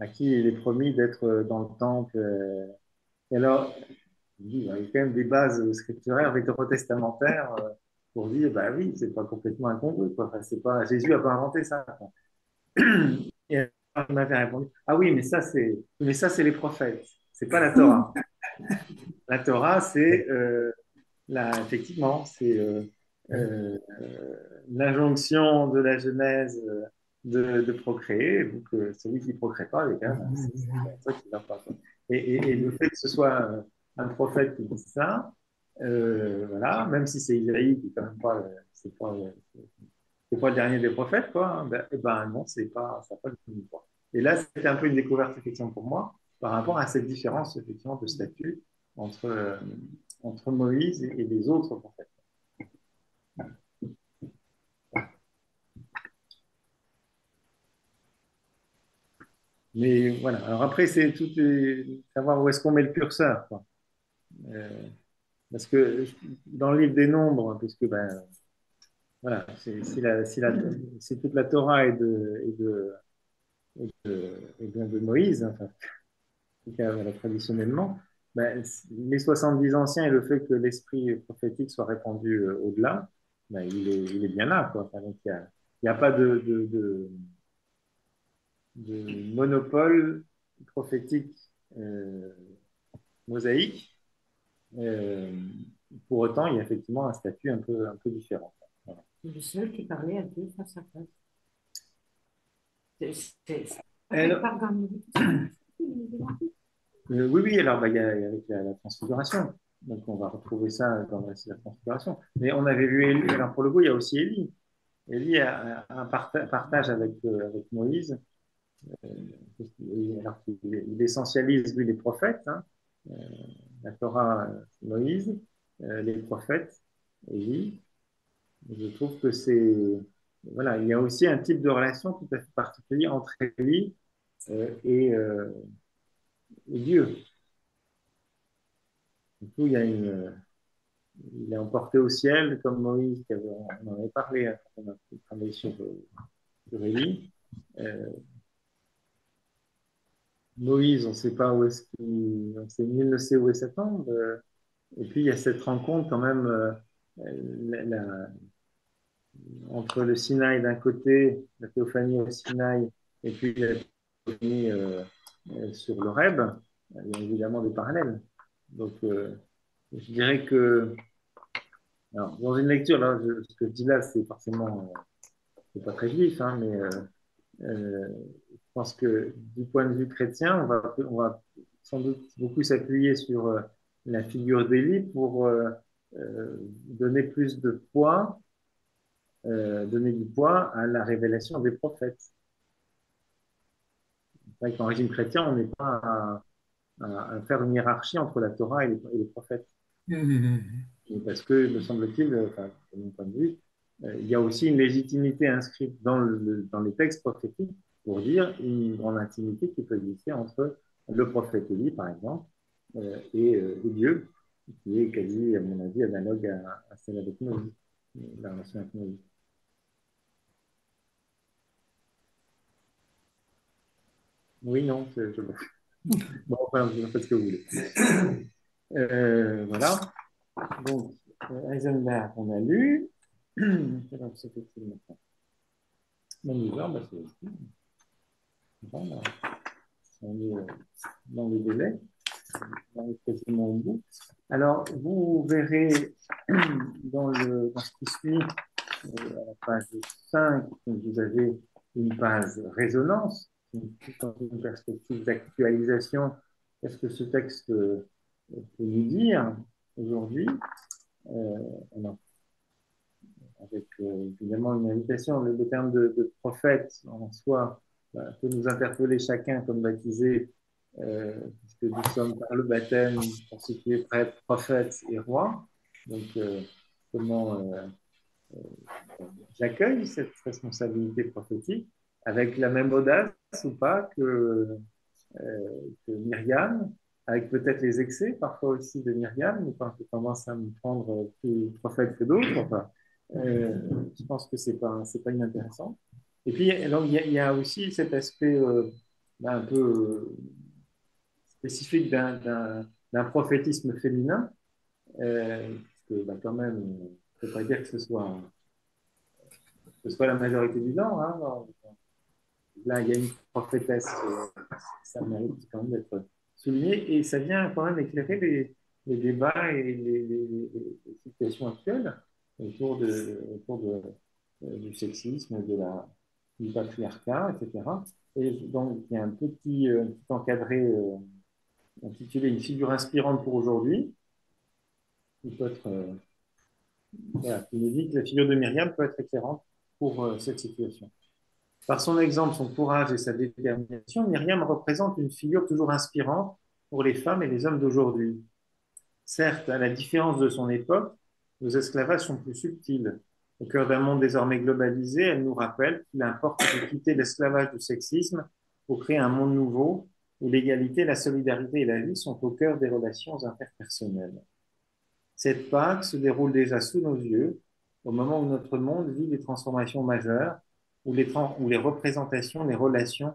à qui il est promis d'être dans le temple. Et alors, je dis, il y a quand même des bases scripturaires vétérotestamentaires pour dire, bah oui, c'est pas complètement incongru, quoi. Enfin, c'est pas, Jésus n'a pas inventé ça, quoi. Et alors, il m'avait répondu, ah oui, mais ça, c'est les prophètes. C'est pas la Torah. La Torah, c'est effectivement, c'est l'injonction de la Genèse de procréer. Donc, celui qui ne procrée pas, les gars, c'est ça qui va pas. Et le fait que ce soit un prophète qui dit ça, voilà, même si c'est Isaïe qui est quand même pas, c'est pas le dernier des prophètes, quoi, hein, ben, eh ben non, c'est pas, ça n'a pas le même poids. Et là, c'était un peu une découverte, effectivement, pour moi, par rapport à cette différence, effectivement, de statut entre, entre Moïse et les autres prophètes. Mais voilà, alors après, c'est tout savoir où est-ce qu'on met le curseur, quoi. Euh, parce que dans le livre des Nombres, puisque ben, voilà, si toute la Torah est bien de Moïse, enfin, en tout cas voilà, traditionnellement, ben, les 70 anciens et le fait que l'esprit prophétique soit répandu au-delà, ben, il est bien là, quoi. Enfin, donc, il y a pas de monopole prophétique euh, mosaïque. Euh, pour autant, il y a effectivement un statut un peu différent. Voilà. Le seul qui parlait à Dieu face à face. Oui, oui, alors bah, il y a avec la transfiguration. Donc on va retrouver ça dans la transfiguration. Mais on avait vu Élie, alors pour le coup, il y a aussi Élie. Élie a un partage avec Moïse. Alors il essentialise, lui, les prophètes. Hein. Euh, la Torah, Moïse, les prophètes, Élie. Je trouve que c'est. Voilà, il y a aussi un type de relation tout à fait particulier entre Élie et Dieu. Du coup, il est emporté au ciel, comme Moïse, on en avait parlé hein, quand on a travaillé sur Élie. Euh, Moïse, on ne sait pas où est-ce qu'il. Nul ne sait où est sa tombe. Et puis, il y a cette rencontre quand même entre le Sinaï d'un côté, la théophanie au Sinaï, et puis la théophanie sur le Reb. Il y a évidemment des parallèles. Donc, je dirais que alors, dans une lecture, là, ce que je dis là, c'est forcément, c'est pas très juif, hein, mais je pense que du point de vue chrétien, on va sans doute beaucoup s'appuyer sur la figure d'Élie pour donner plus de poids, donner du poids à la révélation des prophètes. C'est vrai qu'en régime chrétien, on n'est pas à faire une hiérarchie entre la Torah et les prophètes. Parce que, me semble-t-il, enfin, de mon point de vue, il y a aussi une légitimité inscrite dans les textes prophétiques pour dire une grande intimité qui peut exister entre le prophète Élie, par exemple, et Dieu, qui est quasi, à mon avis, analogue à celle avec Moïse, la relation avec Moïse. Oui, non, bon, enfin, vous faites ce que vous voulez. Voilà. Donc, Heisenberg, on a lu. Alors, c'est fait-il maintenant? Même les heures, bah, c'est bon, là, on est dans les délais, on est quasiment au bout. Alors, vous verrez dans ce qui suit, à la page 5, vous avez une page résonance, dans une perspective d'actualisation. Qu'est-ce que ce texte peut nous dire aujourd'hui? Alors, avec évidemment une invitation, le terme de prophète en soi peut nous interpeller chacun comme baptisé, puisque nous sommes par le baptême constitués prêtres, prophètes et rois. Donc, comment j'accueille cette responsabilité prophétique avec la même audace ou pas que Myriam, avec peut-être les excès parfois aussi de Myriam, mais quand je commence à me prendre plus prophète que d'autres, enfin, je pense que c'est pas inintéressant. Et puis, alors, il y a aussi cet aspect un peu spécifique d'un prophétisme féminin, parce que quand même, je ne peux pas dire que ce soit la majorité du temps. Hein, là, il y a une prophétesse, ça mérite quand même d'être souligné, et ça vient quand même éclairer les débats et les situations actuelles autour du sexisme, du patriarcat, etc. Et donc, il y a un petit encadré intitulé Une figure inspirante pour aujourd'hui, qui peut être, voilà, qui nous dit que la figure de Myriam peut être éclairante pour cette situation. Par son exemple, son courage et sa détermination, Myriam représente une figure toujours inspirante pour les femmes et les hommes d'aujourd'hui. Certes, à la différence de son époque, nos esclavages sont plus subtils. Au cœur d'un monde désormais globalisé, elle nous rappelle qu'il importe de quitter l'esclavage du sexisme pour créer un monde nouveau où l'égalité, la solidarité et la vie sont au cœur des relations interpersonnelles. Cette Pâque se déroule déjà sous nos yeux, au moment où notre monde vit des transformations majeures, où les représentations, les relations,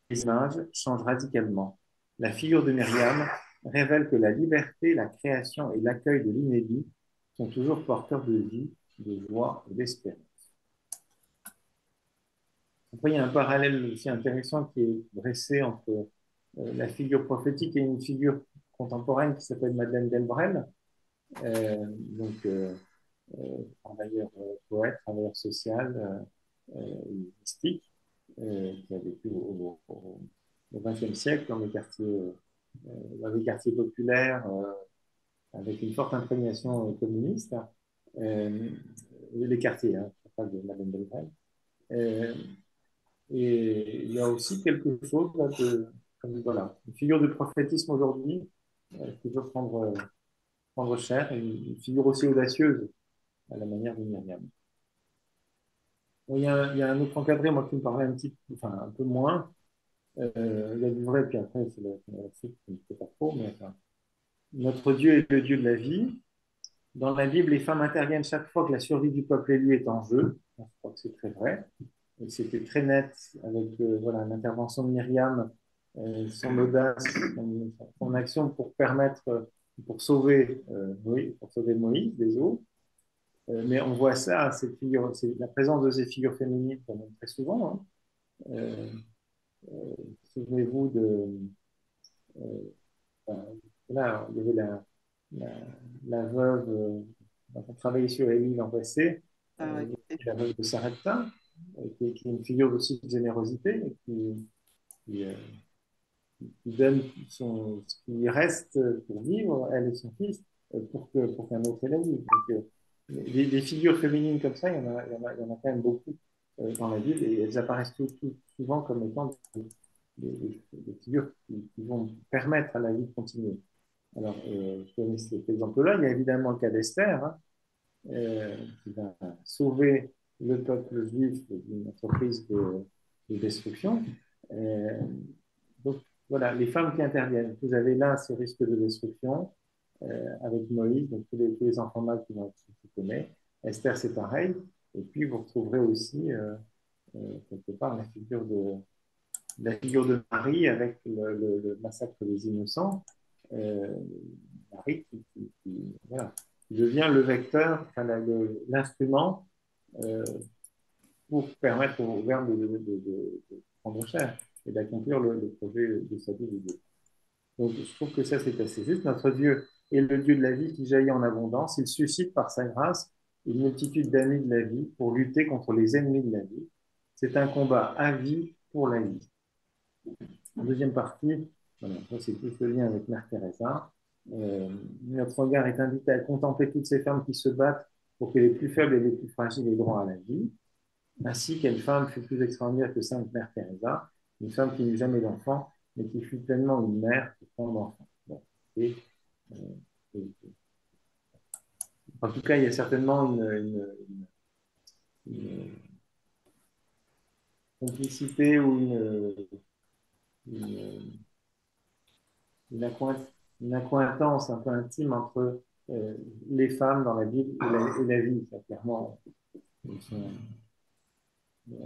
les images changent radicalement. La figure de Myriam révèle que la liberté, la création et l'accueil de l'inédit sont toujours porteurs de vie, de joie et d'espérance. Après, il y a un parallèle aussi intéressant qui est dressé entre la figure prophétique et une figure contemporaine qui s'appelle Madeleine Delbrel, travailleur poète, travailleur social, mystique, qui a vécu au XXe siècle dans les quartiers populaires, avec une forte imprégnation communiste. Les quartiers, hein, je parle de Madeleine Delbrel. Et il y a aussi quelque chose là, voilà, une figure de prophétisme aujourd'hui qui peut prendre cher, et une figure aussi audacieuse à la manière de Myriam. Bon, il y a un autre encadré, moi, qui me parlait un peu moins. Il y a du vrai, puis après, c'est la suite qui ne fait pas trop, mais enfin, notre Dieu est le Dieu de la vie. Dans la Bible, les femmes interviennent chaque fois que la survie du peuple élu est en jeu. Je crois que c'est très vrai. Et c'était très net avec voilà, l'intervention de Myriam, son audace, son action pour sauver Moïse des eaux. Mais on voit ça, c'est la présence de ces figures féminines quand même très souvent. Hein. Euh, Souvenez-vous enfin, là, il y avait la, la veuve, on travaillait sur Élie l'an passé, la veuve de Sarepta, qui est une figure aussi de générosité, et qui, qui donne ce qui lui reste pour vivre, elle et son fils, pour qu'un autre ait la vie. Donc, des figures féminines comme ça, il y en a quand même beaucoup dans la Bible, et elles apparaissent souvent comme étant des figures qui vont permettre à la vie de continuer. Alors, je donne cet exemple-là. Il y a évidemment le cas d'Esther, hein, qui va sauver le peuple juif d'une entreprise de destruction. Donc, voilà, les femmes qui interviennent. Vous avez là ce risque de destruction avec Moïse, donc tous les enfants mâles qui vont être supprimés. Esther, c'est pareil. Et puis, vous retrouverez aussi, quelque part, la figure de Marie avec le massacre des innocents. euh, Marie voilà, qui devient le vecteur, enfin, l'instrument pour permettre au Verbe de prendre chair et d'accomplir le projet de sa vie de Dieu. Donc, je trouve que ça, c'est assez juste. Notre Dieu est le Dieu de la vie qui jaillit en abondance. Il suscite par sa grâce une multitude d'amis de la vie pour lutter contre les ennemis de la vie. C'est un combat à vie pour la vie. En deuxième partie, voilà, ça c'est plus le lien avec Mère Teresa. Notre regard est invité à contempler toutes ces femmes qui se battent pour que les plus faibles et les plus fragiles aient droit à la vie. Ainsi, quelle femme fut plus extraordinaire que Sainte Mère Teresa, une femme qui n'eut jamais d'enfant, mais qui fut pleinement une mère pour tant d'enfants. Bon. Et, euh, et, en tout cas, il y a certainement une complicité ou une, une accointance un peu intime entre les femmes dans la Bible et la vie. Ça, clairement,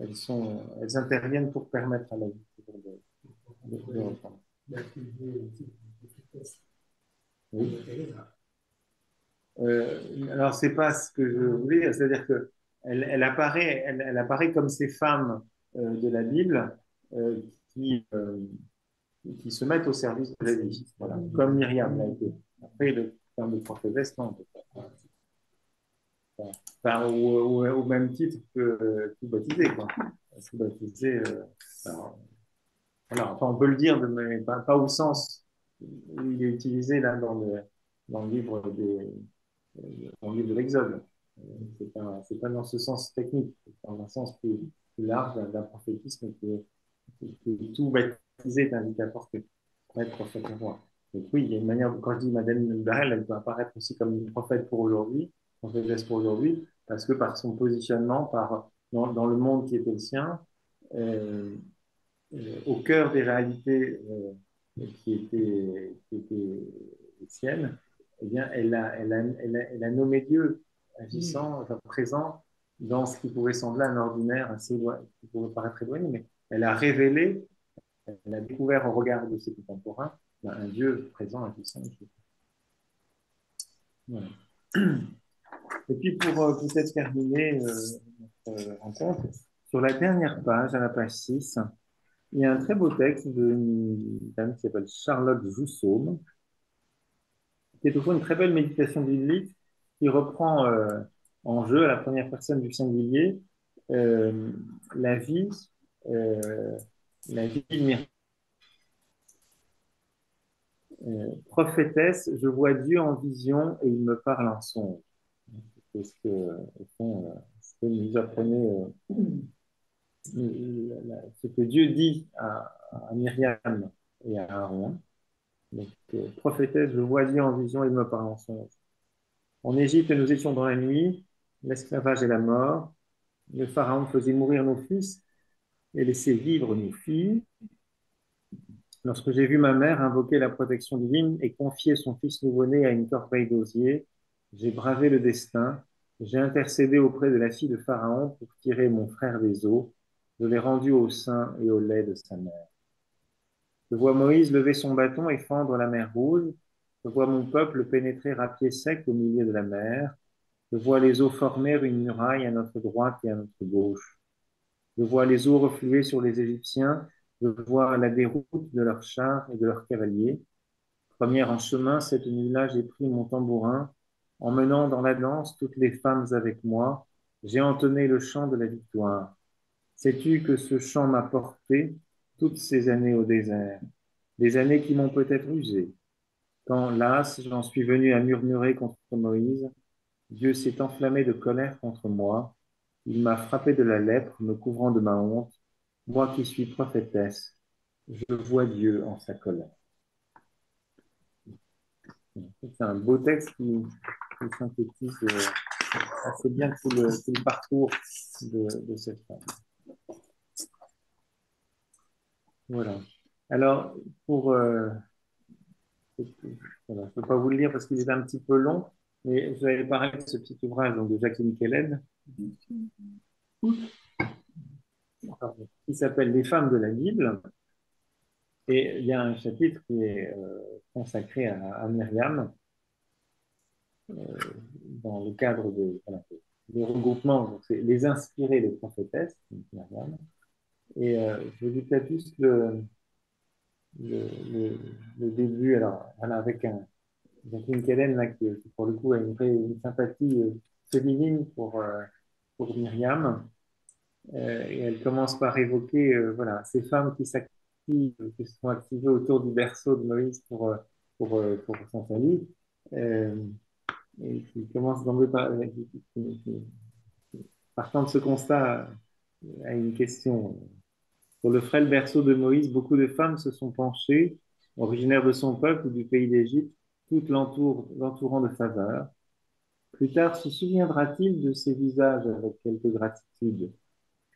elles interviennent pour permettre à la vie de reprendre. Oui. Alors, c'est pas ce que je voulais dire, c'est-à-dire que elle apparaît comme ces femmes de la Bible euh, qui, euh, qui se mettent au service de la vie, voilà, comme Myriam l'a été. Après, le terme de prophétesse, non, enfin, au même titre que tout baptisé, quoi. Tout baptisé, alors, enfin, on peut le dire, mais pas au sens où il est utilisé là dans le livre dans le livre de l'Exode. C'est pas dans ce sens technique, c'est dans un sens plus large d'un prophétisme que tout baptisé est invité à porter pour être prophète au roi. Donc oui, il y a une manière, quand je dis Madame Barrel, elle peut apparaître aussi comme une prophète pour aujourd'hui, prophétesse pour aujourd'hui, parce que par son positionnement, dans le monde qui était le sien, euh, au cœur des réalités qui étaient les siennes, eh bien, elle a nommé Dieu, agissant, enfin, présent dans ce qui pouvait sembler un ordinaire assez éloigné, qui pouvait paraître éloigné, mais elle a révélé, elle a découvert au regard de ses contemporains un Dieu présent, agissant. Voilà. Et puis, pour peut-être terminer notre rencontre, sur la dernière page, à la page 6, il y a un très beau texte d'une dame qui s'appelle Charlotte Joussaume, qui est au fond une très belle méditation biblique qui reprend en jeu à la première personne du singulier euh, la vie, euh, la vie de Myriam. Prophétesse, je vois Dieu en vision et il me parle en songe. C'est ce que, au fond, ce que nous apprenait, ce que Dieu dit à Myriam et à Aaron. Donc, prophétesse, je vois Dieu en vision et il me parle en songe. En Égypte, nous étions dans la nuit, l'esclavage et la mort. Le Pharaon faisait mourir nos fils et laissait vivre nos filles. Lorsque j'ai vu ma mère invoquer la protection divine et confier son fils nouveau-né à une corbeille d'osier, j'ai bravé le destin. J'ai intercédé auprès de la fille de Pharaon pour tirer mon frère des eaux. Je l'ai rendu au sein et au lait de sa mère. Je vois Moïse lever son bâton et fendre la mer Rouge. Je vois mon peuple pénétrer à pied sec au milieu de la mer. Je vois les eaux former une muraille à notre droite et à notre gauche. Je vois les eaux refluer sur les Égyptiens. Je vois la déroute de leurs chars et de leurs cavaliers. Première en chemin, cette nuit-là, j'ai pris mon tambourin, emmenant dans la danse toutes les femmes avec moi. J'ai entonné le chant de la victoire. Sais-tu que ce chant m'a porté toutes ces années au désert, des années qui m'ont peut-être usé. Quand, las, j'en suis venu à murmurer contre Moïse, Dieu s'est enflammé de colère contre moi. Il m'a frappé de la lèpre, me couvrant de ma honte. Moi qui suis prophétesse, je vois Dieu en sa colère. C'est un beau texte qui synthétise assez bien tout le parcours de cette femme. Voilà. Alors, voilà, je ne peux pas vous le lire parce qu'il est un petit peu long, mais je vais parler de ce petit ouvrage donc, de Jacqueline Kellen, qui s'appelle Les femmes de la Bible. Et il y a un chapitre qui est consacré à Myriam euh, dans le cadre voilà, de regroupement, donc c'est les inspirés, les prophétesses, donc Myriam. Et je vous dis peut-être juste le, le, le début, alors voilà, avec une Kellen là, qui, pour le coup a une sympathie féminine pour Myriam. Et elle commence par évoquer voilà, ces femmes qui s'activent, qui se sont activées autour du berceau de Moïse pour son salut. Euh, et qui commence d'emblée partant de ce constat à une question. Sur le frêle berceau de Moïse, beaucoup de femmes se sont penchées, originaires de son peuple ou du pays d'Égypte, toutes l'entourant de faveur. Plus tard, se souviendra-t-il de ces visages avec quelque gratitude?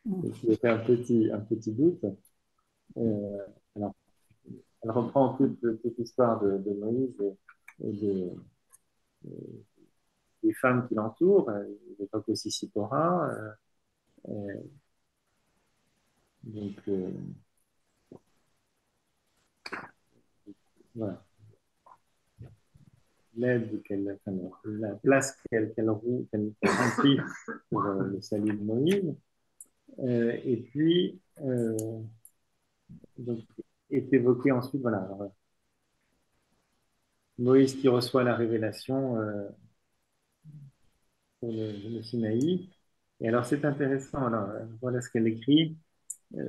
Et qui fait un petit doute. Euh, alors, elle reprend toute l'histoire de Moïse et des femmes qui l'entourent. Il évoque aussi Sipora. Euh, donc, voilà. Enfin, la place qu'elle remplit pour le salut de Moïse. Et puis, donc, est évoqué ensuite, voilà, alors, Moïse qui reçoit la révélation pour le Sinaï. Et alors, c'est intéressant, alors, voilà ce qu'elle écrit.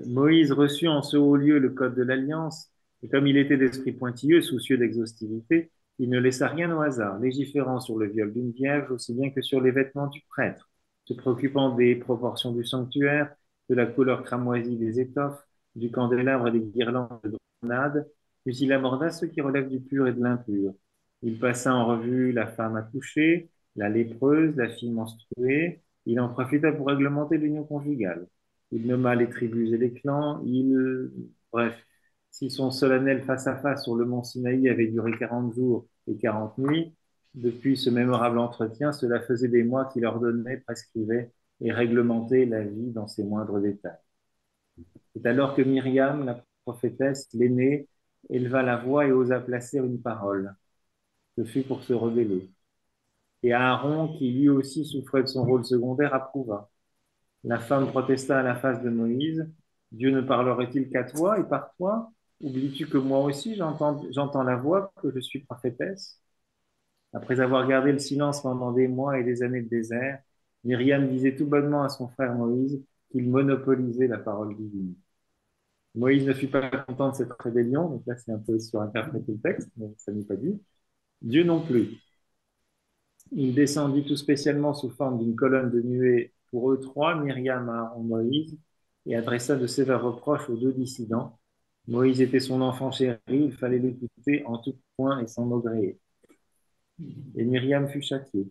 Moïse reçut en ce haut lieu le code de l'Alliance, et comme il était d'esprit pointilleux, soucieux d'exhaustivité, il ne laissa rien au hasard, légiférant sur le viol d'une vierge aussi bien que sur les vêtements du prêtre, se préoccupant des proportions du sanctuaire, de la couleur cramoisie des étoffes, du candélabre et des guirlandes de grenades, puis il aborda ce qui relève du pur et de l'impur. Il passa en revue la femme accouchée, la lépreuse, la fille menstruée, il en profita pour réglementer l'union conjugale. Il nomma les tribus et les clans. Bref, si son solennel face-à-face sur le mont Sinaï avait duré 40 jours et 40 nuits, depuis ce mémorable entretien, cela faisait des mois qu'il ordonnait, prescrivait et réglementait la vie dans ses moindres détails. C'est alors que Myriam, la prophétesse, l'aînée, éleva la voix et osa placer une parole. Ce fut pour se révéler. Et Aaron, qui lui aussi souffrait de son rôle secondaire, approuva. La femme protesta à la face de Moïse. Dieu ne parlerait-il qu'à toi et par toi? Oublies-tu que moi aussi j'entends la voix, que je suis prophétesse? Après avoir gardé le silence pendant des mois et des années de désert, Myriam disait tout bonnement à son frère Moïse qu'il monopolisait la parole divine. Moïse ne fut pas content de cette rébellion, donc là c'est un peu surinterpréter le texte, mais ça n'est pas dit. Dieu non plus. Il descendit tout spécialement sous forme d'une colonne de nuée pour eux trois, Myriam, Aaron, Moïse, et adressa de sévères reproches aux deux dissidents. Moïse était son enfant chéri, il fallait l'écouter en tout point et sans maugréer. Et Myriam fut châtiée.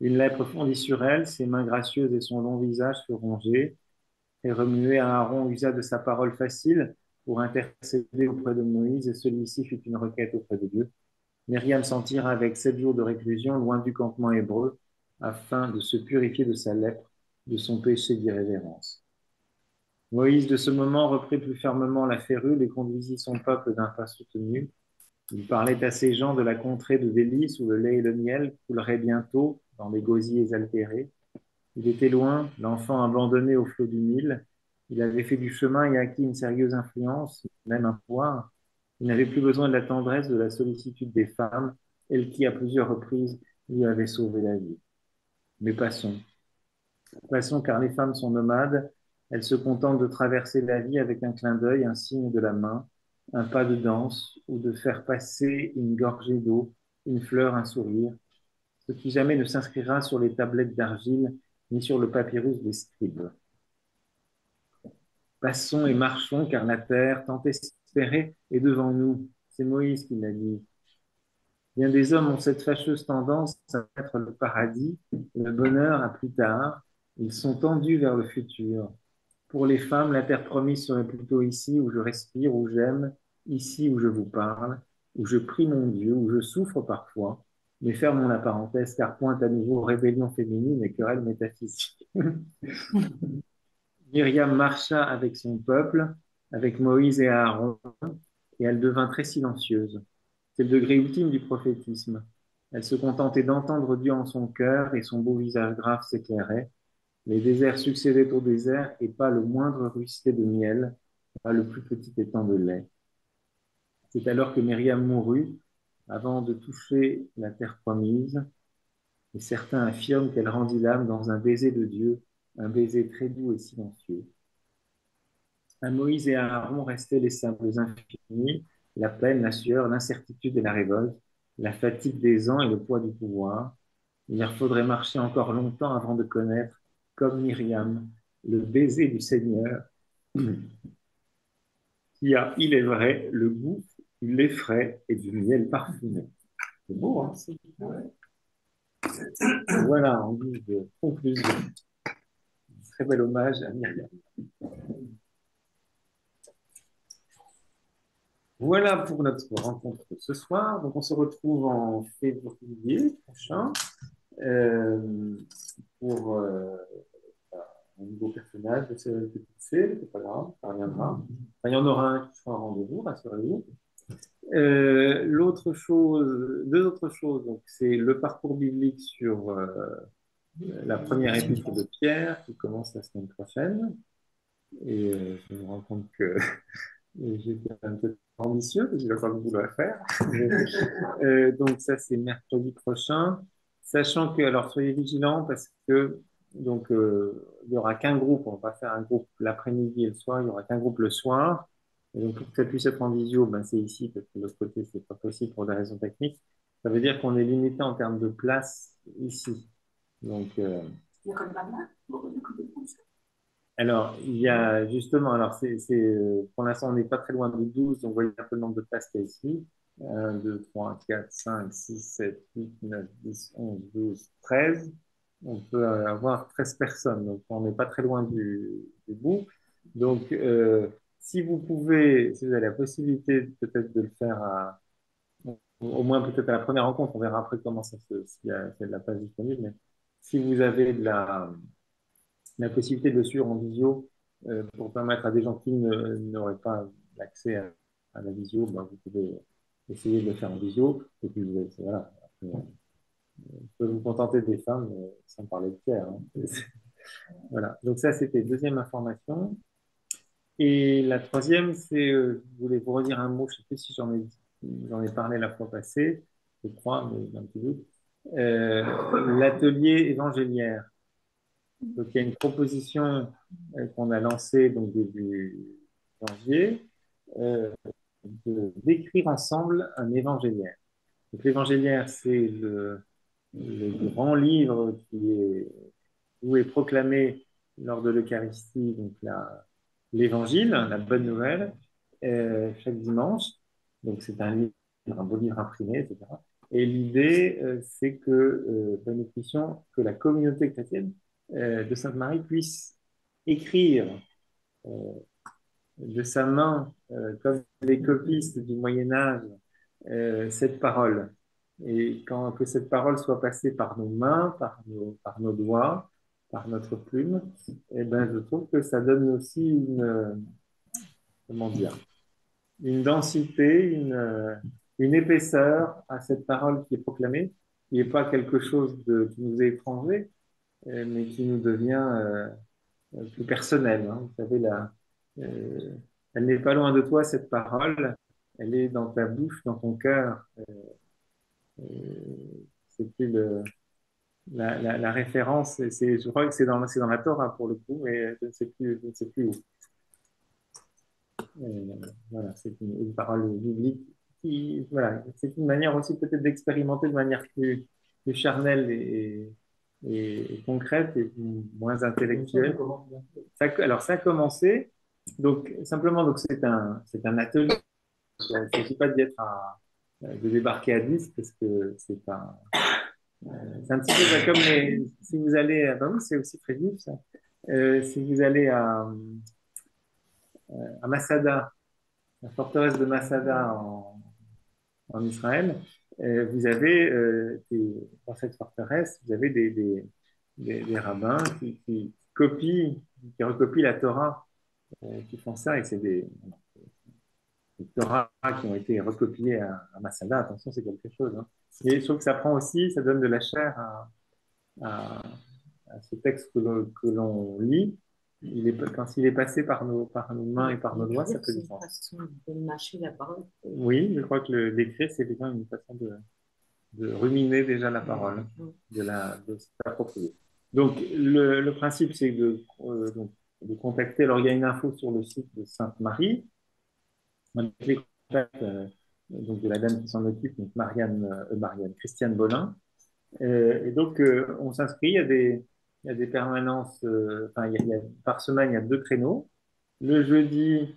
Une lèpre fondit sur elle, ses mains gracieuses et son long visage furent rongés. Et remué, Aaron usa de sa parole facile pour intercéder auprès de Moïse, et celui-ci fit une requête auprès de Dieu. Myriam s'en tira avec 7 jours de réclusion loin du campement hébreu, afin de se purifier de sa lèpre, de son péché d'irrévérence. Moïse, de ce moment, reprit plus fermement la férule et conduisit son peuple d'un pas soutenu. Il parlait à ces gens de la contrée de délices où le lait et le miel couleraient bientôt dans les gosiers altérés. Il était loin, l'enfant abandonné au flot du Nil. Il avait fait du chemin et acquis une sérieuse influence, même un pouvoir. Il n'avait plus besoin de la tendresse, de la sollicitude des femmes, elles qui, à plusieurs reprises, lui avaient sauvé la vie. Mais passons. Passons, car les femmes sont nomades. Elles se contentent de traverser la vie avec un clin d'œil, un signe de la main, un pas de danse, ou de faire passer une gorgée d'eau, une fleur, un sourire, ce qui jamais ne s'inscrira sur les tablettes d'argile, ni sur le papyrus des scribes. Passons et marchons, car la terre, tant espérée, est devant nous. C'est Moïse qui l'a dit. Bien des hommes ont cette fâcheuse tendance à mettre le paradis, le bonheur à plus tard. Ils sont tendus vers le futur. Pour les femmes, la terre promise serait plutôt ici où je respire, où j'aime, ici où je vous parle, où je prie mon Dieu, où je souffre parfois. Mais fermons la parenthèse, car pointe à nouveau rébellion féminine et querelle métaphysique. Myriam marcha avec son peuple, avec Moïse et Aaron, et elle devint très silencieuse. C'est le degré ultime du prophétisme. Elle se contentait d'entendre Dieu en son cœur et son beau visage grave s'éclairait. Les déserts succédaient aux déserts et pas le moindre ruisselet de miel, pas le plus petit étang de lait. C'est alors que Myriam mourut, avant de toucher la terre promise, et certains affirment qu'elle rendit l'âme dans un baiser de Dieu, un baiser très doux et silencieux. À Moïse et à Aaron restaient les sables infinis, la peine, la sueur, l'incertitude et la révolte, la fatigue des ans et le poids du pouvoir. Il leur faudrait marcher encore longtemps avant de connaître, comme Myriam, le baiser du Seigneur, qui a, il est vrai, le goût du lait frais et du miel parfumé. C'est beau, hein? Voilà, en guise de conclusion. Très bel hommage à Myriam. Voilà pour notre rencontre ce soir. Donc, on se retrouve en février prochain pour un nouveau personnage de ce petit C. C'est pas grave, ça reviendra. Enfin, il y en aura un qui sera en rendez-vous, rassurez-vous. L'autre chose, deux autres choses. Donc, c'est le parcours biblique sur la première épître de Pierre qui commence la semaine prochaine. Et je me rends compte que j'étais un peu ambitieux parce qu'il va falloir beaucoup le faire. Donc ça, c'est mercredi prochain. Sachant que, alors soyez vigilants parce que donc il n'y aura qu'un groupe. On va faire un groupe l'après-midi et le soir. Il n'y aura qu'un groupe le soir. Et donc pour que ça puisse être en visio, ben, c'est ici parce que de l'autre côté, c'est pas possible pour des raisons techniques. Ça veut dire qu'on est limité en termes de place ici. Donc alors, il y a justement, alors pour l'instant, on n'est pas très loin du 12, donc vous voyez un peu le nombre de places qu'il y a ici. 1, 2, 3, 4, 5, 6, 7, 8, 9, 10, 11, 12, 13. On peut avoir 13 personnes, donc on n'est pas très loin du bout. Donc, si vous pouvez, si vous avez la possibilité peut-être de le faire au moins peut-être à la première rencontre, on verra après comment s'il y a de la place disponible, mais si vous avez la possibilité de le suivre en visio pour permettre à des gens qui n'auraient pas l'accès à la visio, ben, vous pouvez essayer de le faire en visio. Et puis, voilà, après, vous pouvez vous contenter des femmes sans parler de Pierre. Hein. Voilà. Donc ça, c'était deuxième information. Et la troisième, c'est, je voulais vous redire un mot, je ne sais plus si j'en ai parlé la fois passée, je crois, mais j'ai un petit doute. L'atelier évangéliaire. Donc, il y a une proposition qu'on a lancée donc, début janvier d'écrire ensemble un évangéliaire. Donc, l'évangéliaire, c'est le grand livre où est proclamé lors de l'Eucharistie donc l'évangile, la bonne nouvelle, chaque dimanche. Donc, c'est un livre, un beau livre imprimé, etc. Et l'idée, c'est que nous puissions, que la communauté chrétienne de Sainte-Marie puisse écrire euh, de sa main, comme les copistes du Moyen Âge, cette parole. Et que cette parole soit passée par nos mains, par nos doigts, par notre plume, et ben, je trouve que ça donne aussi comment dire, une densité, une épaisseur à cette parole qui est proclamée, qui n'est pas quelque chose qui nous est étranger, mais qui nous devient plus personnel. Hein. Vous savez, euh, elle n'est pas loin de toi, cette parole, elle est dans ta bouche, dans ton cœur. C'est plus la référence, je crois que c'est dans la Torah pour le coup, mais je ne sais plus où. Voilà, c'est une parole biblique qui, voilà, c'est une manière aussi peut-être d'expérimenter de manière plus charnelle et concrète et moins intellectuelle. Alors, ça a commencé. Donc, simplement, donc, c'est un atelier. Il ne s'agit pas de débarquer à 10 parce que c'est un petit peu comme si vous allez, ben oui, c'est aussi très vif, ça. Si vous allez à Masada, la forteresse de Masada en Israël, vous avez dans cette forteresse, vous avez des rabbins qui copient, qui recopient la Torah, qui font ça, et c'est les Torahs qui ont été recopiés à Masada. Attention, c'est quelque chose. Hein. Et je trouve que ça prend aussi, ça donne de la chair à, à ce texte que l'on lit. Quand il est passé par nos mains et par nos doigts, ça fait du C'est une sens. façon de mâcher la parole. Oui, je crois que l'écrire, c'est déjà une façon de ruminer déjà la parole, de s'approprier. Donc, le principe, c'est donc, de contacter. Alors, il y a une info sur le site de Sainte-Marie, avec les contacts donc de la dame qui s'en occupe, donc Christiane Bolin. Et donc, on s'inscrit, il y a des permanences, enfin, par semaine, il y a 2 créneaux. Le jeudi,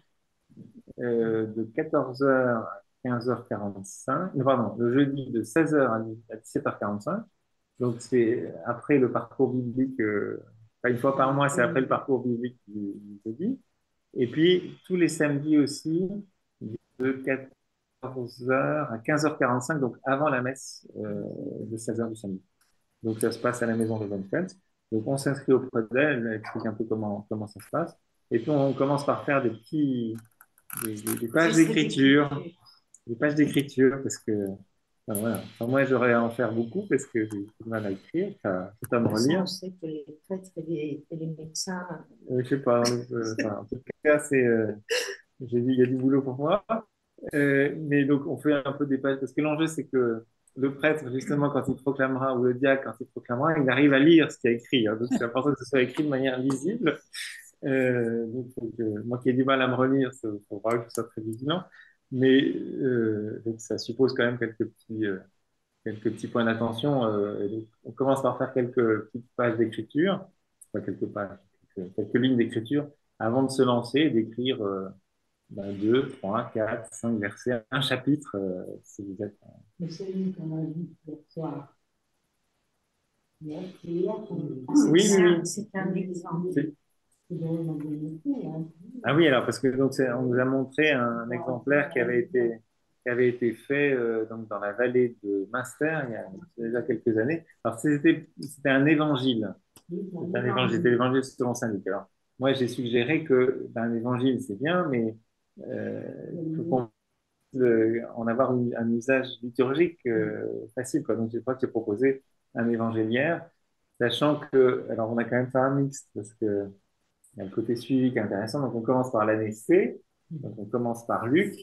de 14h à 15h45, pardon, le jeudi de 16h à 17h45. Donc, c'est après le parcours biblique, enfin, une fois par mois, c'est après le parcours biblique du jeudi. Et puis, tous les samedis aussi, de 14h à 15h45, donc avant la messe de 16h du samedi. Donc, ça se passe à la maison de Bonnefeldt. Donc, on s'inscrit auprès d'elle, elle explique un peu comment ça se passe. Et puis, on commence par faire des pages d'écriture, parce que enfin, voilà. Enfin, moi, j'aurais à en faire beaucoup parce que j'ai du mal à écrire, c'est à me relire. On sait que les prêtres et les médecins. Je sais pas, enfin, en tout cas, j'ai dit, il y a du boulot pour moi. Mais donc, on fait un peu des pages, parce que l'enjeu, c'est que le prêtre, justement, quand il proclamera, ou le diacre, quand il proclamera, il arrive à lire ce qu'il y a écrit. Hein. Donc, c'est important que ce soit écrit de manière lisible. Donc, moi qui ai du mal à me relire, il faudra que je sois très vigilant. Mais donc, ça suppose quand même quelques petits points d'attention. Et donc, on commence par faire quelques petites pages d'écriture, pas quelques pages, quelques lignes d'écriture, avant de se lancer et d'écrire 2, 3, 4, 5 versets, un chapitre, si vous êtes. Mais celui qu'on a vu hier soir, Oui, oui, oui. C'est un exemple. Ah oui, alors parce que donc on nous a montré un exemplaire qui avait été fait donc dans la vallée de Münster il y a déjà quelques années. Alors c'était un évangile. C'était l'évangile selon saint Luc. Alors moi j'ai suggéré que un évangile c'est bien, mais il faut qu'on en avoir un usage liturgique facile, quoi. Donc je crois que j'ai proposé un évangéliaire, sachant que alors on a quand même fait un mixte parce que il y a le côté suivi qui est intéressant. Donc, on commence par l'année C. Donc, on commence par Luc,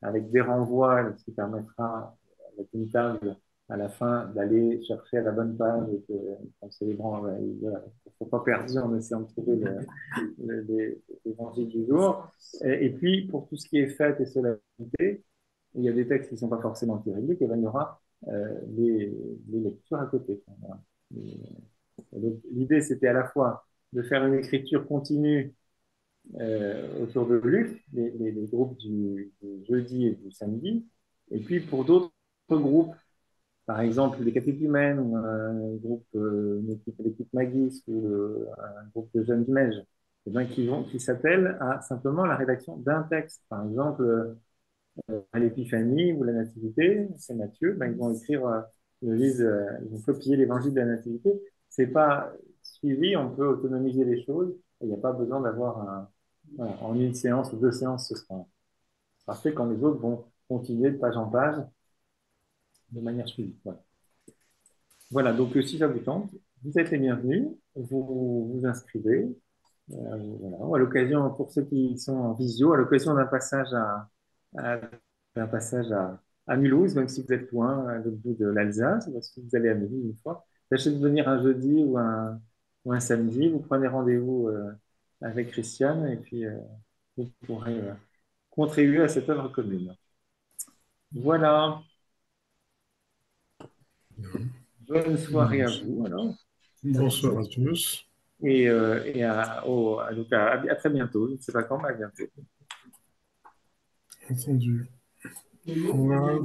avec des renvois, ce qui permettra, avec une table à la fin, d'aller chercher à la bonne page et que, en célébrant, voilà, il ne faut pas perdu en essayant de trouver l'évangile du jour. Et puis, pour tout ce qui est fête et solennité, il y a des textes qui ne sont pas forcément théoriques, et bien, il y aura les lectures à côté. Voilà. Donc, l'idée, c'était à la fois de faire une écriture continue autour de Luc, les groupes du jeudi et du samedi, et puis pour d'autres groupes, par exemple les catéchumènes, ou un groupe, l'équipe Magis, ou un groupe de jeunes du Mège, eh ben, qui s'appellent à simplement la rédaction d'un texte. Par exemple, à l'Épiphanie ou la Nativité, c'est Matthieu, ben, ils vont écrire, ils vont copier l'évangile de la Nativité. C'est pas suivi, on peut autonomiser les choses, et il n'y a pas besoin d'avoir voilà, en une séance ou 2 séances, ce sera fait quand les autres vont continuer de page en page de manière suivie. Voilà, voilà, donc si ça vous tente, vous êtes les bienvenus, vous vous inscrivez. Voilà. À l'occasion, pour ceux qui sont en visio, à l'occasion d'un passage à, d'un passage à Mulhouse, même si vous êtes loin, à l'autre bout de l'Alsace, parce que vous allez à Mulhouse une fois, tâchez de venir un jeudi ou un samedi, vous prenez rendez-vous avec Christiane et puis vous pourrez contribuer à cette œuvre commune. Voilà, bonne soirée à vous alors. Bonsoir à tous. Et donc à très bientôt. Je ne sais pas quand, mais à bientôt. Entendu. Au revoir.